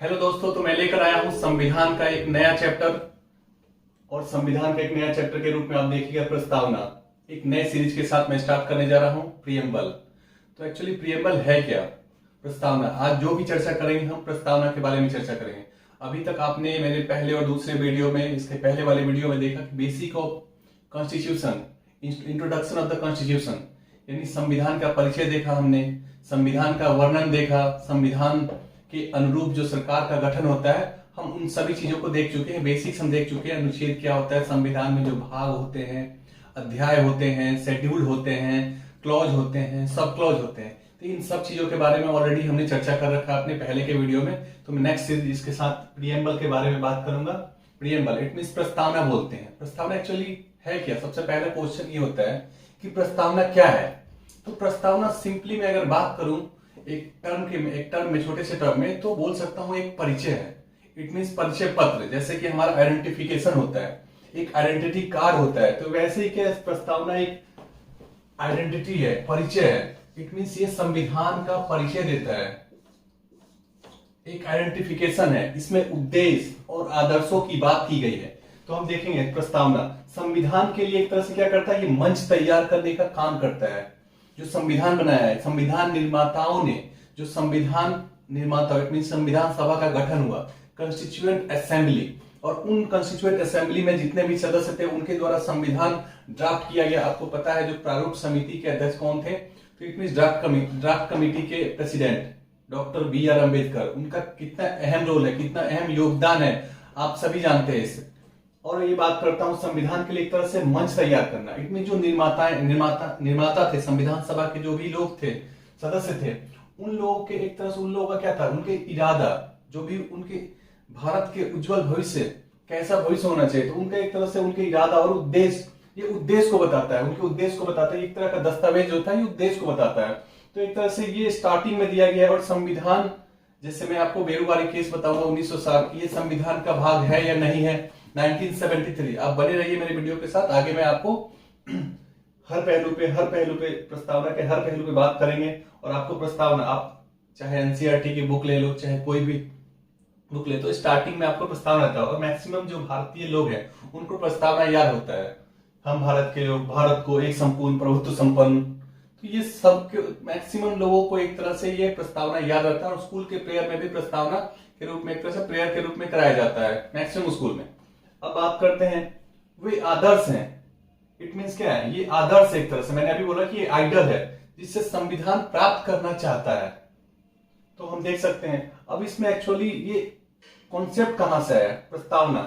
Hello दोस्तों, तो मैं लेकर आया हूं संविधान का एक नया चैप्टर। और संविधान का एक नया चैप्टर के रूप में आप देखिएगा प्रस्तावना। एक नए सीरीज के साथ मैं स्टार्ट करने जा रहा हूं, प्रियम्बल। तो एक्चुअली प्रियम्बल है क्या? प्रस्तावना। आज जो भी चर्चा करेंगे हम प्रस्तावना के बारे में चर्चा करेंगे। अभी तक आपने मेरे पहले और दूसरे वीडियो में, इसके पहले वाले वीडियो में देखा कि basic of constitution, introduction of the constitution, यानी संविधान का परिचय देखा हमने, संविधान का वर्णन देखा, संविधान के अनुरूप जो सरकार का गठन होता है, हम उन सभी चीजों को देख चुके हैं। बेसिक्स हम देख चुके हैं। अनुच्छेद क्या होता है, संविधान में जो भाग होते हैं, अध्याय होते हैं, शेड्यूल होते हैं, क्लॉज होते हैं, सब क्लॉज होते हैं। तो इन सब चीजों के बारे में ऑलरेडी हमने चर्चा कर रखा है अपने पहले के वीडियो में। तो मैं नेक्स्ट सीरीज इसके साथ प्रियम्बल के बारे में बात करूंगा। प्रियम्बल इट मींस प्रस्तावना बोलते हैं। प्रस्तावना एक्चुअली है क्या? सबसे पहला क्वेश्चन ये होता है कि प्रस्तावना क्या है। तो प्रस्तावना सिंपली मैं अगर बात करूं एक टर्म में छोटे से टर्म में, तो बोल सकता हूं एक परिचय है। इट मींस परिचय पत्र। जैसे कि हमारा आइडेंटिफिकेशन होता है, एक आइडेंटिटी कार्ड होता है, तो वैसे ही क्या प्रस्तावना एक आइडेंटिटी है, परिचय है। इट मींस ये संविधान का परिचय देता है, एक आइडेंटिफिकेशन है। इसमें उद्देश्य और आदर्शों की बात की गई है। तो हम देखेंगे प्रस्तावना संविधान के लिए एक तरह से क्या करता है, ये मंच तैयार करने का काम करता है। जो संविधान बनाया है, संविधान निर्माताओं ने, जो संविधान निर्माता इट मीन संविधान सभा का गठन हुआ, कॉन्स्टिट्यूएंट असेंबली, और उन कॉन्स्टिट्यूएंट असेंबली में जितने भी सदस्य थे उनके द्वारा संविधान ड्राफ्ट किया गया। आपको पता है जो प्रारूप समिति के अध्यक्ष कौन थे? तो इट मीन ड्राफ्ट कमिटी के प्रेसिडेंट डॉक्टर बी.आर. अम्बेडकर। उनका कितना अहम रोल है, कितना अहम योगदान है, आप सभी जानते हैं इससे। और ये बात करता हूं संविधान के लिए एक तरह से मंच तैयार करना। इनमें जो निर्माता थे, संविधान सभा के जो भी लोग थे, सदस्य थे, उन लोगों के एक तरह से उन लोगों का क्या था, उनके इरादा, जो भी उनके भारत के उज्जवल भविष्य, कैसा भविष्य होना चाहिए, तो उनका एक तरह से उनके इरादा और उद्देश्य, ये उद्देश्य को बताता है, उनके उद्देश्य को बताता है। एक तरह का दस्तावेज होता है, ये उद्देश्य को बताता है। तो एक तरह से ये स्टार्टिंग में दिया गया है। और संविधान, जैसे मैं आपको बेरूवारी केस बताऊंगा 1960, ये संविधान का भाग है या नहीं है, 1973। आप बने रहिए मेरे वीडियो के साथ, आगे मैं आपको हर पहलू पे प्रस्तावना के हर पहलू पे बात करेंगे। और आपको प्रस्तावना, आप चाहे एनसीईआरटी की बुक ले लो, चाहे कोई भी बुक ले, तो स्टार्टिंग में आपको प्रस्तावना आता है। और मैक्सिमम जो भारतीय लोग हैं उनको प्रस्तावना याद होता है। हम भारत के लोग, भारत को एक संपूर्ण प्रभुत्व संपन्न, तो ये सब मैक्सिमम लोगों को एक तरह से ये प्रस्तावना याद रहता है। और स्कूल के प्रेयर में भी प्रस्तावना के रूप में, एक तरह से प्रेयर के रूप में कराया जाता है मैक्सिमम स्कूल में। अब बात करते हैं वे आदर्श हैं। इट मींस क्या है, ये आदर्श एक तरह से, मैंने अभी बोला कि ये आइडल है जिससे संविधान प्राप्त करना चाहता है। तो हम देख सकते हैं अब इसमें एक्चुअली ये कॉन्सेप्ट कहां से आया, प्रस्तावना।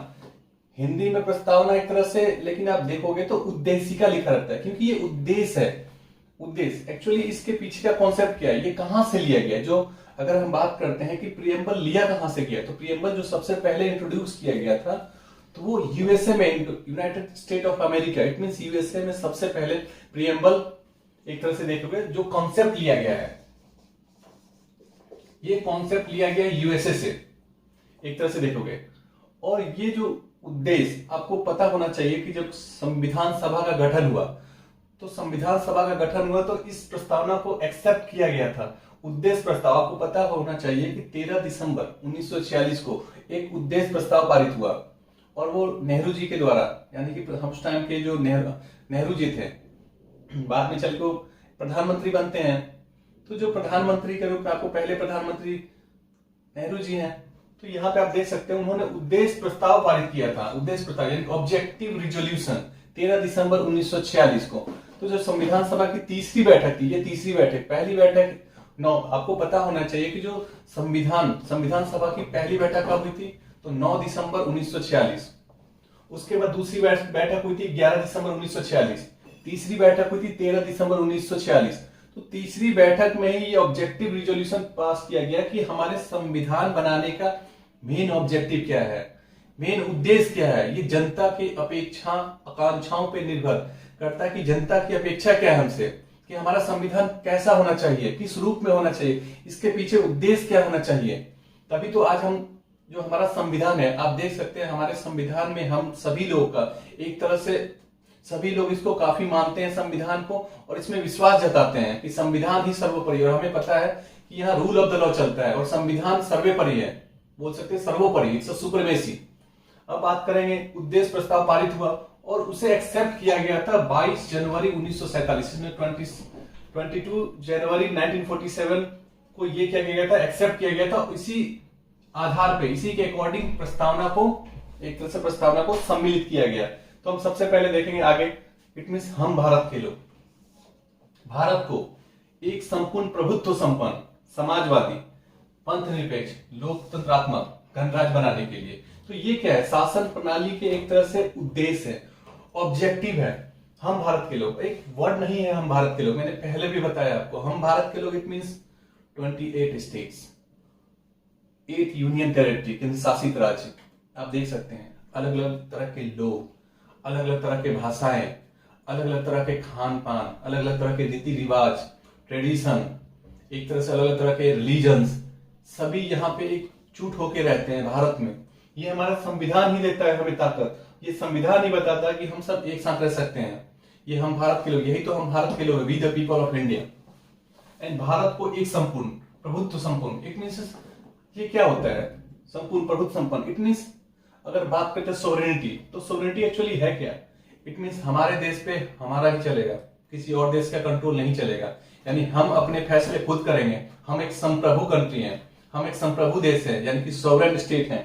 हिंदी में प्रस्तावना एक तरह से, लेकिन आप देखोगे तो उद्देशिका लिखा रहता है, क्योंकि ये उद्देश्य है। उद्देश्य एक्चुअली इसके पीछे का कॉन्सेप्ट क्या है, ये कहां से लिया गया। जो अगर हम बात करते हैं कि प्रियम्बल लिया कहां से गया, तो प्रियम्बल जो सबसे पहले इंट्रोड्यूस किया गया था, तो वो यूएसए में, United state of America, it means USA में सबसे पहले प्रियम्बल एक तरह से देखोगे जो कॉन्सेप्ट लिया गया है, ये कॉन्सेप्ट लिया गया यूएसए से, एक तरह से देखोगे। और ये जो उद्देश्य आपको पता होना चाहिए कि जब संविधान सभा का गठन हुआ, तो संविधान सभा का गठन हुआ तो इस प्रस्तावना को एक्सेप्ट किया गया था। उद्देश्य प्रस्ताव आपको पता होना चाहिए कि 13 दिसंबर 1946 को एक उद्देश्य प्रस्ताव पारित हुआ। और वो नेहरू जी के द्वारा, यानी कि उस टाइम के जो नेहरू जी थे, बाद में चल के प्रधानमंत्री बनते हैं। तो जो प्रधानमंत्री के रूप में, आपको पहले प्रधानमंत्री नेहरू जी हैं, तो यहाँ पे आप देख सकते हैं उन्होंने उद्देश्य प्रस्ताव पारित किया था। उद्देश्य प्रस्ताव यानी ऑब्जेक्टिव रिजोल्यूशन 13 दिसंबर 1946 को। तो जो संविधान सभा की तीसरी बैठक थी, ये तीसरी बैठक, पहली बैठक आपको पता होना चाहिए कि जो संविधान सभा की पहली बैठक कब हुई थी, तो 9 दिसंबर 1946। उसके बाद दूसरी बैठक हुई थी 11 दिसंबर 1946। तीसरी बैठक हुई थी 13 दिसंबर 1946। तो तीसरी बैठक में ही ये ऑब्जेक्टिव रिजोल्यूशन पास किया गया कि हमारे संविधान बनाने का मेन ऑब्जेक्टिव क्या है, मेन उद्देश्य क्या है। ये जनता की अपेक्षा आकांक्षाओं पे निर्भर करता है कि जनता की अपेक्षा क्या है हमसे, कि हमारा संविधान कैसा होना चाहिए, किस रूप में होना चाहिए, इसके पीछे उद्देश्य क्या होना चाहिए। तभी तो आज हम, जो हमारा संविधान है, आप देख सकते हैं हमारे संविधान में हम सभी लोगों का एक तरह से, सभी लोग इसको काफी मानते हैं संविधान को, और इसमें विश्वास जताते हैं कि संविधान ही सर्वोपरि है। और हमें पता है कि यहाँ रूल ऑफ द लॉ चलता है और संविधान सर्वोपरि है। बोल सकते हैं सर्वोपरि, इट्स अ सुप्रीमेसी। अब बात करेंगे, उद्देश्य प्रस्ताव पारित हुआ और उसे एक्सेप्ट किया गया था 22 जनवरी 1947 में। 22 जनवरी 1947 को ये क्या किया गया था, एक्सेप्ट किया गया था। इसी आधार पे, इसी के अकॉर्डिंग प्रस्तावना को, एक तरह से प्रस्तावना को सम्मिलित किया गया। तो हम सबसे पहले देखेंगे आगे, इट मीन्स हम भारत के लोग, भारत को एक संपूर्ण प्रभुत्व संपन्न, समाजवादी, पंथ निरपेक्ष, लोकतंत्रात्मक गणराज्य बनाने के लिए। तो ये क्या है, शासन प्रणाली के एक तरह से उद्देश्य है, ऑब्जेक्टिव है। हम भारत के लोग, एक वर्ड नहीं है हम भारत के लोग, मैंने पहले भी बताया आपको, हम भारत के लोग, it means 28 states, 8 union territory, केंद्र शासित राज्य। आप देख सकते हैं अलग अलग तरह के लोग, अलग अलग तरह के भाषाएं, अलग अलग तरह के खान पान, अलग अलग तरह के रीति रिवाज, ट्रेडिशन, एक तरह से अलग अलग तरह के रिलीजन्स, सभी यहाँ पे एकजुट होके रहते हैं भारत में। ये हमारा संविधान ही देता है हमें ताकत। ये संविधान ही बताता है कि हम सब एक साथ रह सकते हैं। ये हम भारत के लोग, यही तो हम भारत के लोग, we the people of India. And Bharat को एक संपूर्ण प्रभुत्व संपूर्ण, इट मीन्स ये क्या होता है संपूर्ण प्रभुत्व संपन्न, इट मीन्स अगर बात करते हैं सोवरेनिटी, तो सोवरेनिटी एक्चुअली है क्या, इट मीन्स हमारे देश पे हमारा ही चलेगा, किसी और देश का कंट्रोल नहीं चलेगा। यानी हम अपने फैसले खुद करेंगे। हम एक संप्रभु कंट्री हैं, हम एक संप्रभु देश है, यानी कि सोवरेन स्टेट है।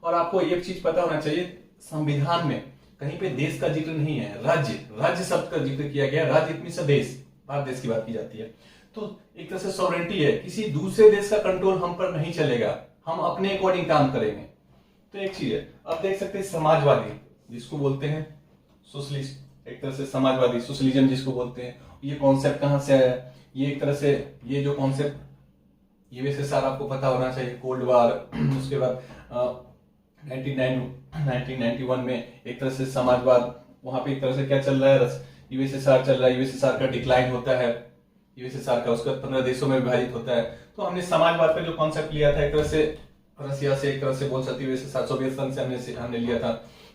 और आपको एक चीज पता होना चाहिए, संविधान में कहीं पे देश का जिक्र नहीं है, राज्य, राज्य शब्द का जिक्र किया गया। राज्य इट मीन्स देश, भारत देश की बात की जाती है। तो एक तरह से सॉवरेनिटी है, किसी दूसरे देश का कंट्रोल हम पर नहीं चलेगा, हम अपने अकॉर्डिंग काम करेंगे। तो एक चीज है, अब देख सकते हैं समाजवादी, जिसको बोलते हैं सोशलिस्ट, एक तरह से समाजवादी, सोशलिज्म जिसको बोलते हैं, ये कॉन्सेप्ट कहां से आया, ये एक तरह से ये जो कॉन्सेप्ट, ये वैसे सारा आपको पता होना चाहिए, कोल्ड वार, उसके बाद 1991 में एक तरह से समाजवाद, वहां पे एक तरह से क्या चल रहा है, यूएसएसआर चल रहा है, यूएसएसआर का डिक्लाइन होता है, यूएसएसआर का उसका 15 देशों में विभाजित होता है। तो हमने समाजवाद का जो कॉन्सेप्ट लिया था, एक तरह से रसिया से, एक तरह से बोल सकते यूएसएसआर, सोवियत संघ से हमने लिया था।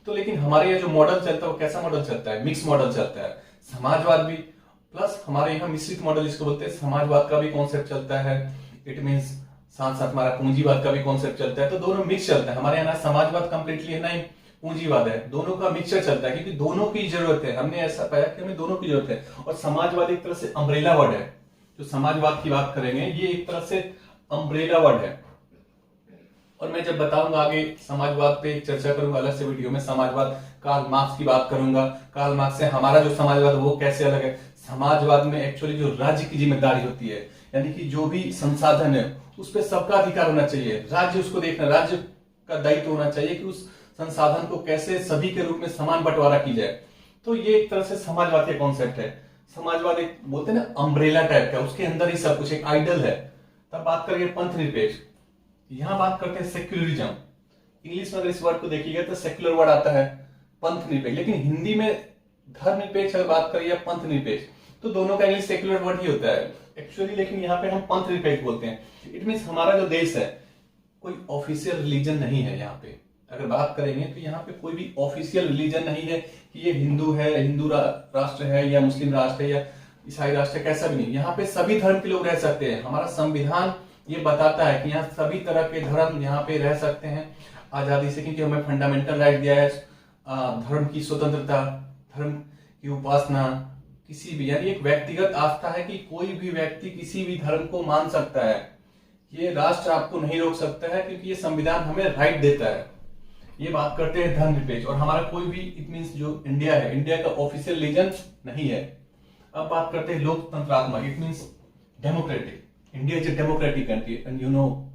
तो लेकिन हमारे यहाँ जो मॉडल चलता है वो कैसा मॉडल चलता है, मिक्स मॉडल चलता है, समाजवाद भी प्लस हमारे यहाँ मिश्रित मॉडल जिसको बोलते हैं, समाजवाद का भी कॉन्सेप्ट चलता है, इट मीन्स साथ साथ हमारा पूंजीवाद का भी कॉन्सेप्ट चलता है। तो दोनों मिक्स चलता है हमारे यहाँ, समाजवाद कंप्लीटली है नहीं, पूंजीवाद है, दोनों का मिक्सचर चलता है, क्योंकि दोनों की जरूरत है। हमने ऐसा पाया कि हमें दोनों की जरूरत है। और समाजवाद एक तरह से अम्ब्रेला वर्ड है, जो समाजवाद की बात करेंगे ये एक तरह से अम्ब्रेला वर्ड है। और मैं जब बताऊंगा आगे समाजवाद पे चर्चा करूंगा अलग से वीडियो में, समाजवाद कार्ल मार्क्स की बात करूंगा, कार्ल मार्क्स से हमारा जो समाजवाद वो कैसे अलग है। समाजवाद में एक्चुअली जो राज्य की जिम्मेदारी होती है, यानी कि जो भी संसाधन है उस पर सबका अधिकार होना चाहिए, राज्य उसको देखना, राज्य का दायित्व होना चाहिए कि उस संसाधन को कैसे सभी के रूप में समान बंटवारा की जाए। तो ये एक तरह से समाजवाद का कॉन्सेप्ट है। समाजवाद एक बोलते हैं ना अम्ब्रेला टाइप का, उसके अंदर ही सब कुछ, एक आइडल है। तब बात करेंगे पंथ निरपेक्ष, यहां बात करते हैं सेक्युलरिज्म। इंग्लिश में अगर इस वर्ड को देखिएगा तो सेक्युलर वर्ड आता है, पंथ निरपेक्ष, लेकिन हिंदी में धर्म निरपेक्ष अगर बात करिए पंथ निरपेक्ष, तो दोनों का इंग्लिश सेक्युलर वर्ड ही होता है एक्चुअली, लेकिन यहाँ पे हम पंथ निरपेक्ष बोलते हैं। इट मीन्स हमारा जो देश है कोई ऑफिशियल रिलीजन नहीं है। यहाँ पे अगर बात करेंगे तो यहाँ पे कोई भी ऑफिशियल रिलीजन नहीं है कि ये हिंदू है, हिंदू राष्ट्र है, या मुस्लिम राष्ट्र है, या ईसाई राष्ट्र है, कैसा भी नहीं। यहाँ पे सभी धर्म के लोग रह सकते हैं। हमारा संविधान ये बताता है कि यहाँ सभी तरह के धर्म यहाँ पे रह सकते हैं आजादी से, क्योंकि हमें फंडामेंटल राइट दिया है, धर्म की स्वतंत्रता, धर्म की उपासना, किसी भी, यानी एक व्यक्तिगत आस्था है कि कोई भी व्यक्ति किसी भी धर्म को मान सकता है। ये राष्ट्र आपको नहीं रोक सकता है, क्योंकि ये संविधान हमें राइट देता है। ये बात करते हैं धर्म निरपेक्ष। और हमारा कोई भी, इट मीन्स जो इंडिया है, इंडिया का ऑफिशियल रिलीजन नहीं है। अब बात करते हैं लोकतंत्रात्मक, it means democratic. India is a democratic country and you know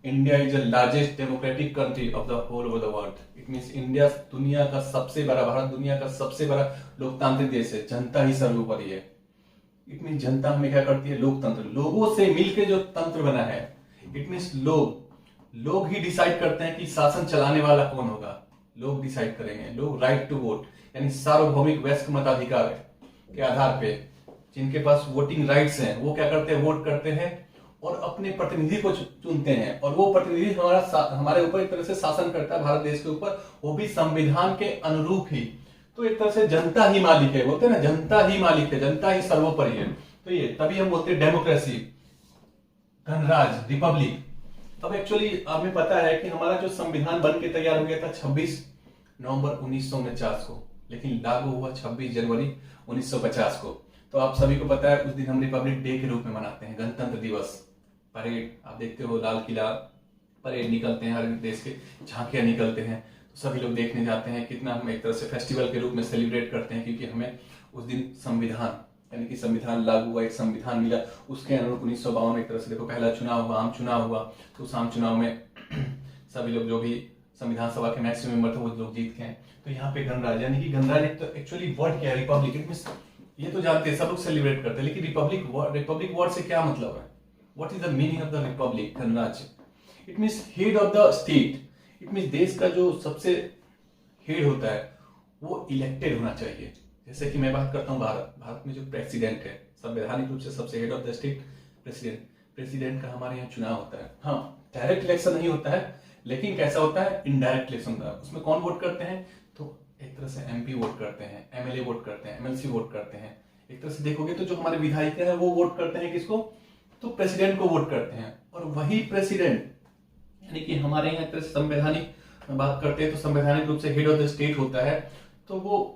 India is the largest democratic country of the whole over the world. It means India दुनिया का सबसे बड़ा, भारत दुनिया का सबसे बड़ा लोकतांत्रिक देश है। जनता ही सर्वोपरि है। इट मीन्स जनता हमें क्या करती है, लोकतंत्र, लोगों से मिलकर जो तंत्र बना है। इट मीन्स लोग ही डिसाइड करते हैं कि शासन चलाने वाला कौन होगा, लोग डिसाइड करेंगे। लोग राइट टू वोट, यानी सार्वभौमिक वयस्क मताधिकार के आधार पे जिनके पास वोटिंग राइट्स हैं वो क्या करते हैं, वोट करते हैं और अपने प्रतिनिधि को चुनते हैं। और वो प्रतिनिधि हमारे ऊपर एक तरह से शासन करता है, भारत देश के ऊपर, वो भी संविधान के अनुरूप ही। तो एक तरह से जनता ही मालिक है, बोलते हैं ना, जनता ही मालिक है, जनता ही सर्वोपरि है। तो ये तभी हम बोलते हैं डेमोक्रेसी, गणराज्य, रिपब्लिक। अब एक्चुअली हमें पता है कि हमारा जो संविधान बन के तैयार हो गया था 26 नवंबर 1949 को, लेकिन लागू हुआ 26 जनवरी 1950 को। तो आप सभी को पता है उस दिन हम रिपब्लिक डे के रूप में मनाते हैं, गणतंत्र दिवस। परेड आप देखते हो, लाल किला परेड निकलते हैं, हर देश के झांकियां निकलते हैं, तो सभी लोग देखने जाते हैं। कितना हम एक तरह से फेस्टिवल के रूप में सेलिब्रेट करते हैं, क्योंकि हमें उस दिन संविधान यानी कि संविधान लागू हुआ, एक संविधान मिला। उसके अनुरूप 1952 एक तरह से देखो पहला चुनाव हुआ, आम चुनाव हुआ। तो उस आम चुनाव में सभी लोग जो भी संविधान सभा के मैक्सिमम मेंबर थे वो लोग जीत गए। तो यहाँ पे गणराज्य यानी कि गणराज्य तो एक्चुअली वर्ड क्या है, रिपब्लिक। इट मींस ये तो जानते हैं, सब लोग सेलिब्रेट करते हैं, लेकिन रिपब्लिक वर्ड से क्या मतलब है? What is the meaning of the republic? गणराज्य it means head of the state. It means देश का जो सबसे हेड होता है वो इलेक्टेड होना चाहिए। जैसे कि मैं बात करता हूँ भारत में जो प्रेसिडेंट है, संवैधानिक रूप से सबसे head of the state president का हमारे यहाँ चुनाव होता है। हाँ, डायरेक्ट इलेक्शन नहीं होता है, लेकिन कैसा होता है? इनडायरेक्ट इलेक्शन होता है। उसमें कौन वोट करते हैं? तो एक तरह से एमपी वोट करते हैं, एमएलए वोट करते हैं, एमएलसी वोट करते हैं। एक तरह से देखोगे तो जो हमारे विधायिका है वो वोट करते हैं किसको? तो प्रेसिडेंट को वोट करते हैं। और वही प्रेसिडेंट यानी कि हमारे यहाँ एक तरह से संवैधानिक बात करते हैं तो संवैधानिक रूप से हेड ऑफ द स्टेट होता है। तो वो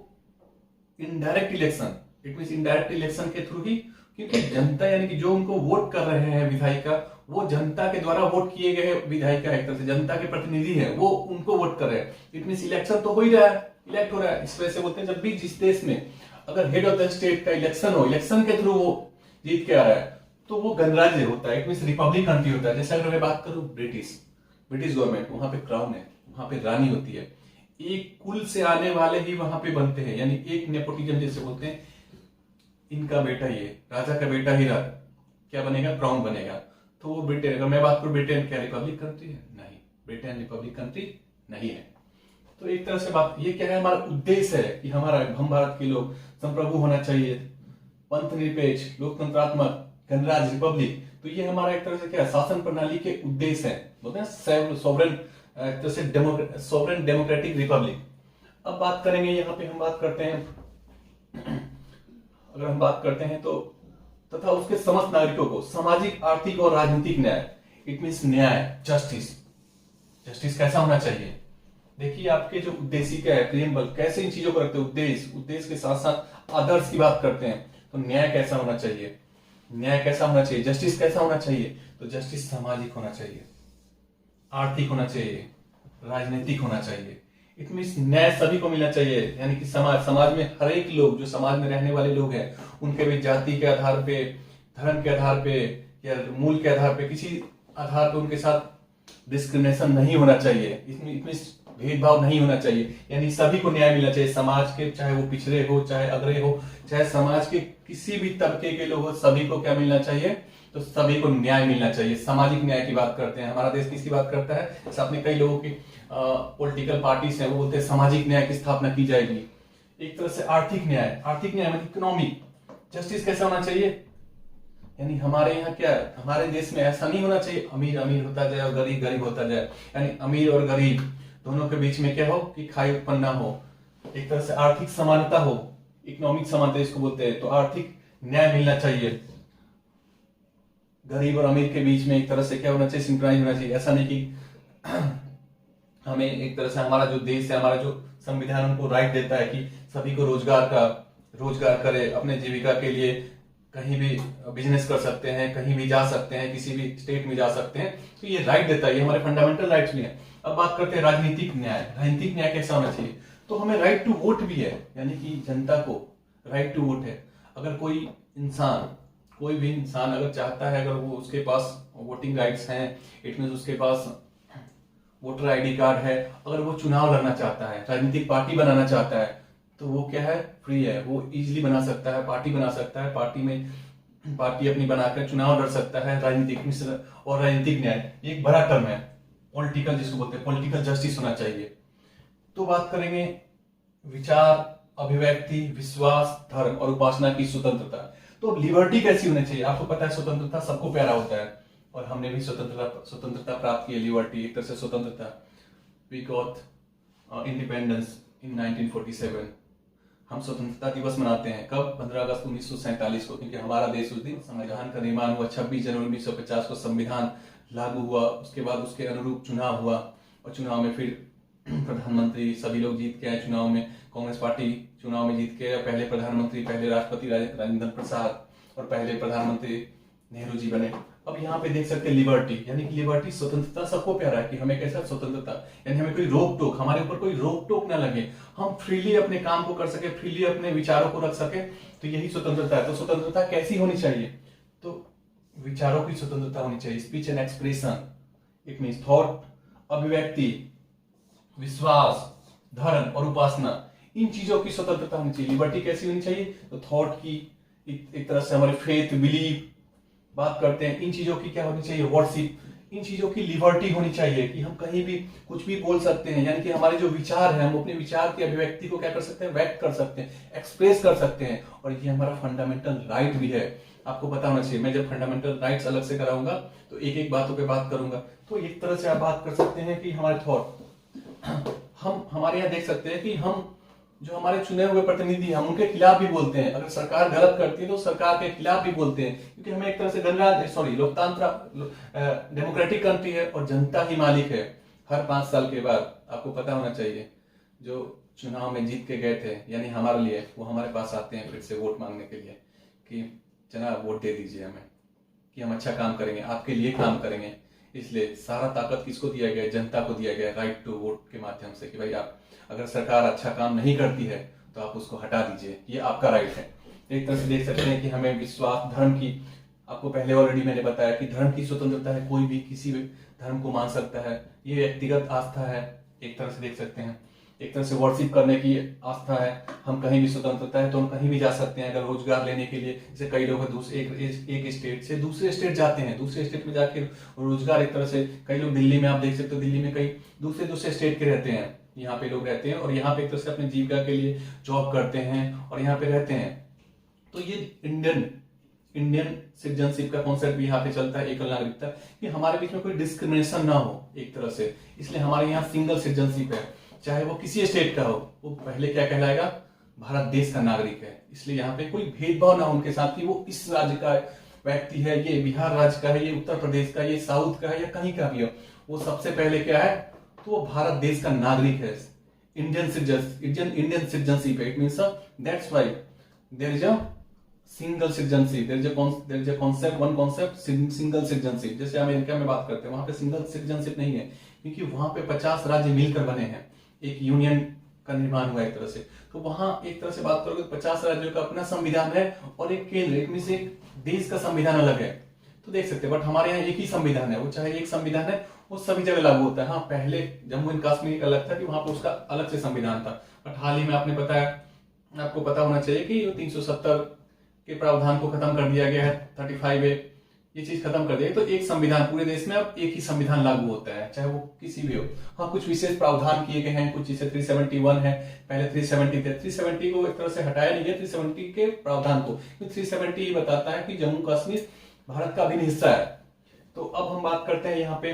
indirect election, it means indirect election के थ्रू ही, क्योंकि जनता यानी कि जो उनको वोट कर रहे हैं विधायिका, वो जनता के द्वारा वोट किए गए विधायिका, एक तरह से जनता के प्रतिनिधि है, वो उनको वोट कर रहे हैं। इट मींस इलेक्शन तो हो ही रहा है, इलेक्ट हो रहा है। इस वजह से बोलते हैं जब भी जिस देश में अगर हेड ऑफ द स्टेट का इलेक्शन हो, इलेक्शन के थ्रू वो जीत के आ रहा है, तो वो गणराज्य होता है। इट मींस रिपब्लिक कंट्री होता है। जैसे अगर मैं बात करूं ब्रिटिश गवर्नमेंट, वहां पे क्राउन है, वहां पे रानी होती है, एक कुल से आने वाले ही वहां पे बनते हैं, यानी एक नेपोटिज्म जैसे बोलते हैं, इनका बेटा ये राजा का बेटा ही क्या बनेगा? क्राउन बनेगा। तो वो ब्रिटेन, अगर मैं बात करूं ब्रिटेन क्या रिपब्लिक कंट्री है? नहीं, ब्रिटेन रिपब्लिक कंट्री नहीं है। तो एक तरह से बात ये क्या है, हमारा उद्देश्य है कि हम भारत के लोग संप्रभु होना चाहिए, पंथ निरपेक्ष, लोकतंत्रात्मक, गणराज्य, रिपब्लिक। तो ये हमारा एक तरह से क्या शासन प्रणाली के उद्देश्य है, बोलते हैं सोवरेन, एक तरह से सोवरेन डेमोक्रेटिक रिपब्लिक। अब बात करेंगे, यहाँ पे हम बात करते हैं, अगर हम बात करते हैं तो तथा उसके समस्त नागरिकों को सामाजिक, आर्थिक और राजनीतिक न्याय, इट मींस न्याय, जस्टिस कैसा होना चाहिए? देखिए आपके जो उद्देशिका है, प्रियम्बल, कैसे इन चीजों को रखते हैं, उद्देश्य के साथ साथ आदर्श की बात करते हैं। तो न्याय कैसा होना चाहिए? जस्टिस कैसा होना चाहिए? तो जस्टिस सामाजिक होना चाहिए, आर्थिक होना चाहिए, राजनीतिक होना चाहिए। इट मींस न्याय सभी को मिलना चाहिए, यानी कि समाज में हर एक लोग, जो समाज में रहने वाले लोग हैं, उनके भी जाति के आधार पे, धर्म के आधार पे या मूल के आधार पे, किसी आधार पे उनके साथ डिस्क्रिमिनेशन नहीं होना चाहिए। इसमें भेदभाव नहीं होना चाहिए, यानी सभी को न्याय मिलना चाहिए। समाज के चाहे वो पिछड़े हो, चाहे अग्रे हो, चाहे समाज के किसी भी तबके के लोग हो, सभी को क्या मिलना चाहिए? तो सभी को न्याय मिलना चाहिए। सामाजिक न्याय की बात करते हैं, हमारा देश किसकी बात करता है? जैसे आपने कई लोगों की पॉलिटिकल पार्टीज हैं, वो बोलते हैं सामाजिक न्याय की स्थापना की जाएगी। एक तरह से आर्थिक न्याय मतलब इकोनॉमिक जस्टिस कैसा होना चाहिए? यानी हमारे यहाँ क्या है, हमारे देश में ऐसा नहीं होना चाहिए अमीर अमीर होता जाए और गरीब गरीब होता जाए, यानी अमीर और गरीब दोनों के बीच में क्या हो कि खाई उत्पन्न ना हो। एक तरह से आर्थिक समानता हो, इकोनॉमिक समानता इसको बोलते हैं। तो आर्थिक न्याय मिलना चाहिए, गरीब और अमीर के बीच में एक तरह से क्या होना चाहिए? सिंक्रोनाइज होना चाहिए। ऐसा नहीं कि हमें एक तरह से हमारा जो देश है, हमारा जो संविधान हमको राइट देता है कि सभी को रोजगार करे, अपने जीविका के लिए कहीं भी बिजनेस कर सकते हैं, कहीं भी जा सकते हैं, किसी भी स्टेट में जा सकते हैं, तो ये राइट देता है, ये हमारे फंडामेंटल राइट्स भी हैं। अब बात करते हैं राजनीतिक न्याय कैसा होना चाहिए? तो हमें राइट टू वोट भी है, यानी कि जनता को राइट टू वोट है। अगर कोई भी इंसान अगर चाहता है, अगर वो उसके पास वोटिंग राइट्स हैं, इट मींस उसके पास वोटर आईडी कार्ड है, अगर वो चुनाव लड़ना चाहता है, राजनीतिक पार्टी बनाना चाहता है, तो वो क्या है? फ्री है, वो इजीली बना सकता है, पार्टी बना सकता है, पार्टी अपनी बनाकर चुनाव लड़ सकता है। राजनीतिक न्याय ये एक बड़ा टर्म है, पॉलिटिकल जिसको बोलते हैं, पॉलिटिकल जस्टिस होना चाहिए। तो बात करेंगे विचार, अभिव्यक्ति, विश्वास, धर्म और उपासना की स्वतंत्रता। तो लिबर्टी कैसी होनी चाहिए? आपको पता है स्वतंत्रता सबको प्यारा होता है, और हमने भी स्वतंत्रता प्राप्त की है, लिबर्टी, एक तरह से स्वतंत्रता। We got independence in 1947। हम स्वतंत्रता दिवस मनाते हैं कब? 15 अगस्त 1947 को, क्योंकि हमारा देश उस दिन संविधान का निर्माण हुआ। 26 जनवरी 1950 को संविधान लागू हुआ, उसके बाद उसके अनुरूप चुनाव हुआ और चुनाव में फिर प्रधानमंत्री सभी लोग जीत के आए चुनाव में। कांग्रेस पार्टी चुनाव में जीत के पहले प्रधानमंत्री, पहले राष्ट्रपति राजेंद्र प्रसाद और पहले प्रधानमंत्री नेहरू जी बने। अब यहाँ पे देख सकते हैं लिबर्टी, यानी कि लिबर्टी स्वतंत्रता सबको प्यारा है कि हमें कैसा स्वतंत्रता, यानी हमें कोई रोक टोक, हमारे ऊपर कोई रोक टोक ना लगे, हम फ्रीली अपने काम को कर सके, फ्रीली अपने विचारों को रख सके, तो यही स्वतंत्रता है। तो स्वतंत्रता कैसी होनी चाहिए? तो विचारों की स्वतंत्रता होनी चाहिए, speech and expression, it means thought, अभिव्यक्ति, विश्वास, धर्म और उपासना, इन चीजों की स्वतंत्रता होनी चाहिए। लिबर्टी कैसी होनी चाहिए? तो थॉट की, एक तरह से हमारे फेथ, बिलीफ बात करते हैं, इन चीजों की क्या होनी चाहिए? वर्शिप, इन चीजों की लिबर्टी होनी चाहिए कि हम कहीं भी कुछ भी बोल सकते हैं, यानी कि हमारे जो विचार है हम अपने विचार की अभिव्यक्ति को क्या कर सकते हैं? व्यक्त कर सकते हैं, एक्सप्रेस कर सकते हैं, और ये हमारा फंडामेंटल राइट भी है। आपको पता होना चाहिए। मैं जब फंडामेंटल राइट्स अलग से कराऊंगा तो एक एक बातों पे बात करूंगा। तो एक तरह से आप बात कर सकते हैं कि हमारे थॉट, हम हमारे यहाँ देख सकते हैं कि हम जो हमारे चुने हुए प्रतिनिधि हम उनके खिलाफ भी बोलते हैं, अगर सरकार गलत करती है तो सरकार के खिलाफ भी बोलते हैं, क्योंकि हमें एक तरह से लोकतंत्र डेमोक्रेटिक कंट्री है और जनता ही मालिक है। हर 5 साल के बाद आपको पता होना चाहिए जो चुनाव में जीत के गए थे, यानी हमारे लिए, वो हमारे पास आते हैं फिर से वोट मांगने के लिए कि जनाब वोट दे दीजिए हमें, कि हम अच्छा काम करेंगे, आपके लिए काम करेंगे। इसलिए सारा ताकत किसको दिया गया? जनता को दिया गया, राइट टू वोट के माध्यम से, कि भाई आप अगर सरकार अच्छा काम नहीं करती है तो आप उसको हटा दीजिए, ये आपका राइट है। एक तरह से देख सकते हैं कि हमें विश्वास, धर्म की, आपको पहले ऑलरेडी मैंने बताया कि धर्म की स्वतंत्रता है, कोई भी किसी भी धर्म को मान सकता है, ये व्यक्तिगत आस्था है, एक तरह से देख सकते हैं। एक तरह से वर्शिप करने की आस्था है, हम कहीं भी स्वतंत्रता है तो हम कहीं भी जा सकते हैं। अगर रोजगार लेने के लिए, जैसे कई लोग एक स्टेट से दूसरे स्टेट जाते हैं, दूसरे स्टेट में जाके रोजगार, एक तरह से कई लोग दिल्ली में, आप देख सकते हो दिल्ली में कई दूसरे स्टेट के रहते हैं, यहाँ पे लोग रहते हैं और यहाँ पे एक तरह से अपने जीविका के लिए जॉब करते हैं और यहाँ पे रहते हैं। तो ये इंडियन सिटीजनशिप का कॉन्सेप्ट भी यहाँ पे चलता है, एकल नागरिकता, कि हमारे बीच में कोई डिस्क्रिमिनेशन ना हो एक तरह से। इसलिए हमारे यहाँ सिंगल सिटीजनशिप है, चाहे वो किसी स्टेट का हो, वो पहले क्या कहलाएगा? भारत देश का नागरिक है। इसलिए यहाँ पे कोई भेदभाव ना हो उनके साथ कि वो इस राज्य का व्यक्ति है, ये बिहार राज्य का है, ये उत्तर प्रदेश का, ये साउथ का है या कहीं का भी हो, वो सबसे पहले क्या है? तो वो भारत देश का नागरिक है, इंडियन सिटीजनशिप है। It means that's why there is a single citizenship, there is a concept, one concept, single citizenship. जैसे अमेरिका में बात करते हैं, वहां पे सिंगल सिटीजनशिप नहीं है, क्योंकि वहां पे 50 राज्य मिलकर बने हैं, एक यूनियन का निर्माण हुआ एक तरह से। तो वहां एक तरह से बात करोगे 50 राज्यों का अपना संविधान है और एक केंद्र, एक मींस एक देश का संविधान अलग है। तो देख सकते हैं, बट हमारे यहाँ एक ही संविधान है, वो चाहे एक संविधान है, वो सभी जगह लागू होता है। हाँ, पहले जम्मू एंड कश्मीर अलग था कि वहां पर उसका अलग से संविधान था, बट हाल ही में आपने बताया, आपको पता होना चाहिए कि 370 के प्रावधान को खत्म कर दिया गया है, 35A ये चीज खत्म कर दिया। तो एक संविधान पूरे देश में, अब एक ही संविधान लागू होता है, चाहे वो किसी भी हो। हाँ, कुछ विशेष प्रावधान किए गए हैं, कुछ जैसे 371 है, पहले 370 थे, 370 को एक तरह से हटाया नहीं है, 370 के प्रावधान को, क्योंकि 370 ये बताता है कि जम्मू कश्मीर भारत का अभिन्न हिस्सा है। तो अब हम बात करते हैं यहाँ पे,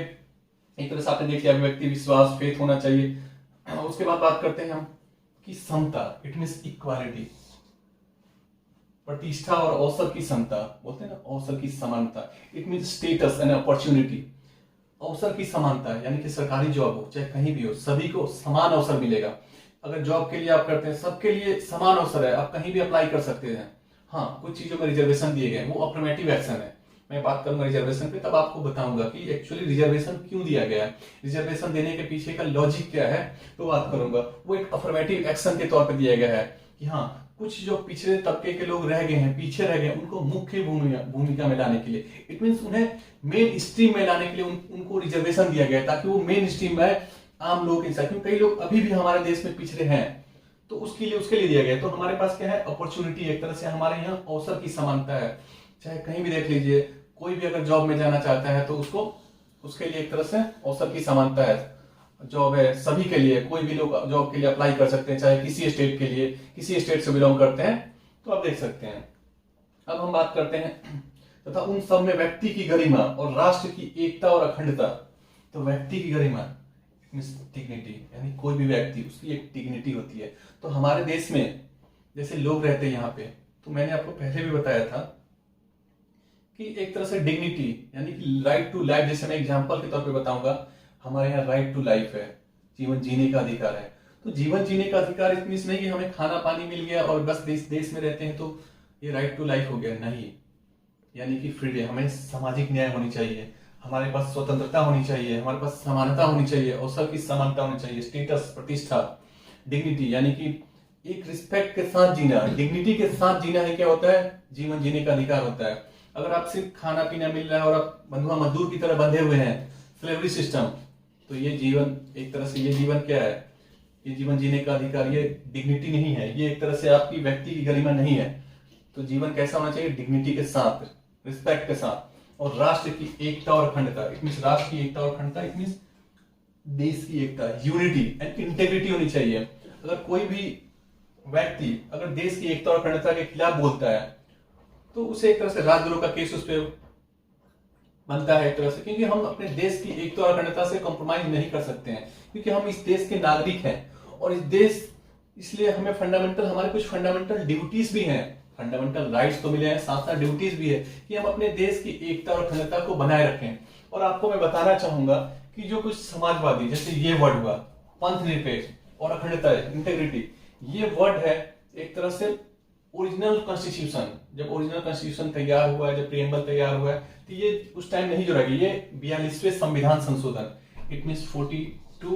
एक तरह से आपने देख लिया व्यक्ति, विश्वास, फेथ होना चाहिए। उसके बाद बात करते हैं हम कि समता, इट मींस इक्वालिटी, प्रतिष्ठा और अवसर की समता, बोलते हैं ना, अवसर की समानता। It means status and opportunity, अवसर की समानता, यानी कि सरकारी जॉब हो चाहे कहीं भी हो, सभी को समान अवसर मिलेगा। अगर जॉब के लिए आप करते हैं, सबके लिए समान अवसर है, आप कहीं भी अप्लाई कर सकते हैं। हाँ, कुछ चीजों में रिजर्वेशन दिए गए, वो अफर्मेटिव एक्शन है। मैं बात करूंगा रिजर्वेशन पे, तब आपको बताऊंगा कि एक्चुअली रिजर्वेशन क्यों दिया गया है, रिजर्वेशन देने के पीछे का लॉजिक क्या है, तो बात करूंगा। वो एक अफर्मेटिव एक्शन के तौर पर दिया गया है कि हाँ, कुछ जो पिछड़े तबके के लोग रह गए हैं, पीछे रह गए, उनको मुख्य भूमिका में लाने के लिए, इट मींस उन्हें मेन स्ट्रीम में लाने के लिए उनको रिजर्वेशन दिया गया, ताकि वो मेन स्ट्रीम में आम लोग के साथ, क्योंकि कई लोग अभी भी हमारे देश में पिछड़े हैं, तो उसके लिए दिया गया। तो हमारे पास क्या है? अपॉर्चुनिटी, एक तरह से हमारे यहाँ अवसर की समानता है। चाहे कहीं भी देख लीजिए, कोई भी अगर जॉब में जाना चाहता है तो उसके लिए एक तरह से अवसर की समानता है। जॉब है सभी के लिए, कोई भी लोग जॉब के लिए अप्लाई कर सकते हैं, चाहे किसी स्टेट के लिए, किसी स्टेट से बिलोंग करते हैं, तो आप देख सकते हैं। अब हम बात करते हैं तथा उन सब में व्यक्ति की गरिमा और राष्ट्र की एकता और अखंडता। तो व्यक्ति की गरिमा, डिग्निटी, यानी कोई भी व्यक्ति, उसकी एक डिग्निटी होती है। तो हमारे देश में जैसे लोग रहते हैं यहाँ पे, तो मैंने आपको पहले भी बताया था कि एक तरह से डिग्निटी यानी कि राइट टू लाइफ, जैसे मैं एग्जांपल के तौर पे बताऊंगा, हमारे यहाँ राइट टू लाइफ है, जीवन जीने का अधिकार है। तो जीवन जीने का अधिकार इट मींस नहीं कि हमें खाना पानी मिल गया और बस देश में रहते हैं तो ये राइट टू लाइफ हो गया, नहीं। यानी कि फ्रीडम, हमें सामाजिक न्याय होनी चाहिए, हमारे पास स्वतंत्रता होनी चाहिए, हमारे पास समानता होनी चाहिए, अवसर की समानता होनी चाहिए, स्टेटस, प्रतिष्ठा, डिग्निटी, यानी कि एक रिस्पेक्ट के साथ जीना, डिग्निटी के साथ जीना है क्या होता है, जीवन जीने का अधिकार होता है। अगर आप सिर्फ खाना पीना मिल रहा है और आप बंधुआ मजदूर की तरह बंधे हुए हैं, स्लेवरी सिस्टम, तो ये जीवन एक तरह से, ये जीवन क्या है, ये जीवन जीने का अधिकार, ये डिग्निटी नहीं है, ये एक तरह से आपकी व्यक्ति की गरिमा नहीं है। तो जीवन कैसा होना चाहिए, डिग्निटी के साथ, रिस्पेक्ट के साथ, और राष्ट्र की एकता और अखंडता, इट मींस राष्ट्र की एकता और अखंडता, इट मींस देश की एकता, यूनिटी एंड इंटेग्रिटी होनी चाहिए। अगर कोई भी व्यक्ति अगर देश की एकता और अखंडता के खिलाफ बोलता है तो उसे एक तरह से राजद्रोह का केस उस पर बनता है एक तरह से, क्योंकि हम अपने देश की एकता और अखंडता से कॉम्प्रोमाइज नहीं कर सकते हैं, क्योंकि हम इस देश के नागरिक हैं और इस देश, इसलिए हमें फंडामेंटल, हमारे कुछ फंडामेंटल ड्यूटीज भी हैं, फंडामेंटल राइट्स तो मिले हैं, साथ साथ ड्यूटीज भी है कि हम अपने देश की एकता और अखंडता को बनाए रखें। और आपको मैं बताना चाहूंगा कि जो कुछ समाजवादी, जैसे ये वर्ड हुआ पंथ निरपेक्ष और अखंडता, इंटेग्रिटी, ये वर्ड है एक तरह से ओरिजिनल कॉन्स्टिट्यूशन, जब ओरिजिनल कॉन्स्टिट्यूशन तैयार हुआ है, जब प्रीएम्बल तैयार हुआ है, तो ये उस टाइम नहीं जोड़ा गया, ये 42वें संविधान संशोधन, इट मींस 42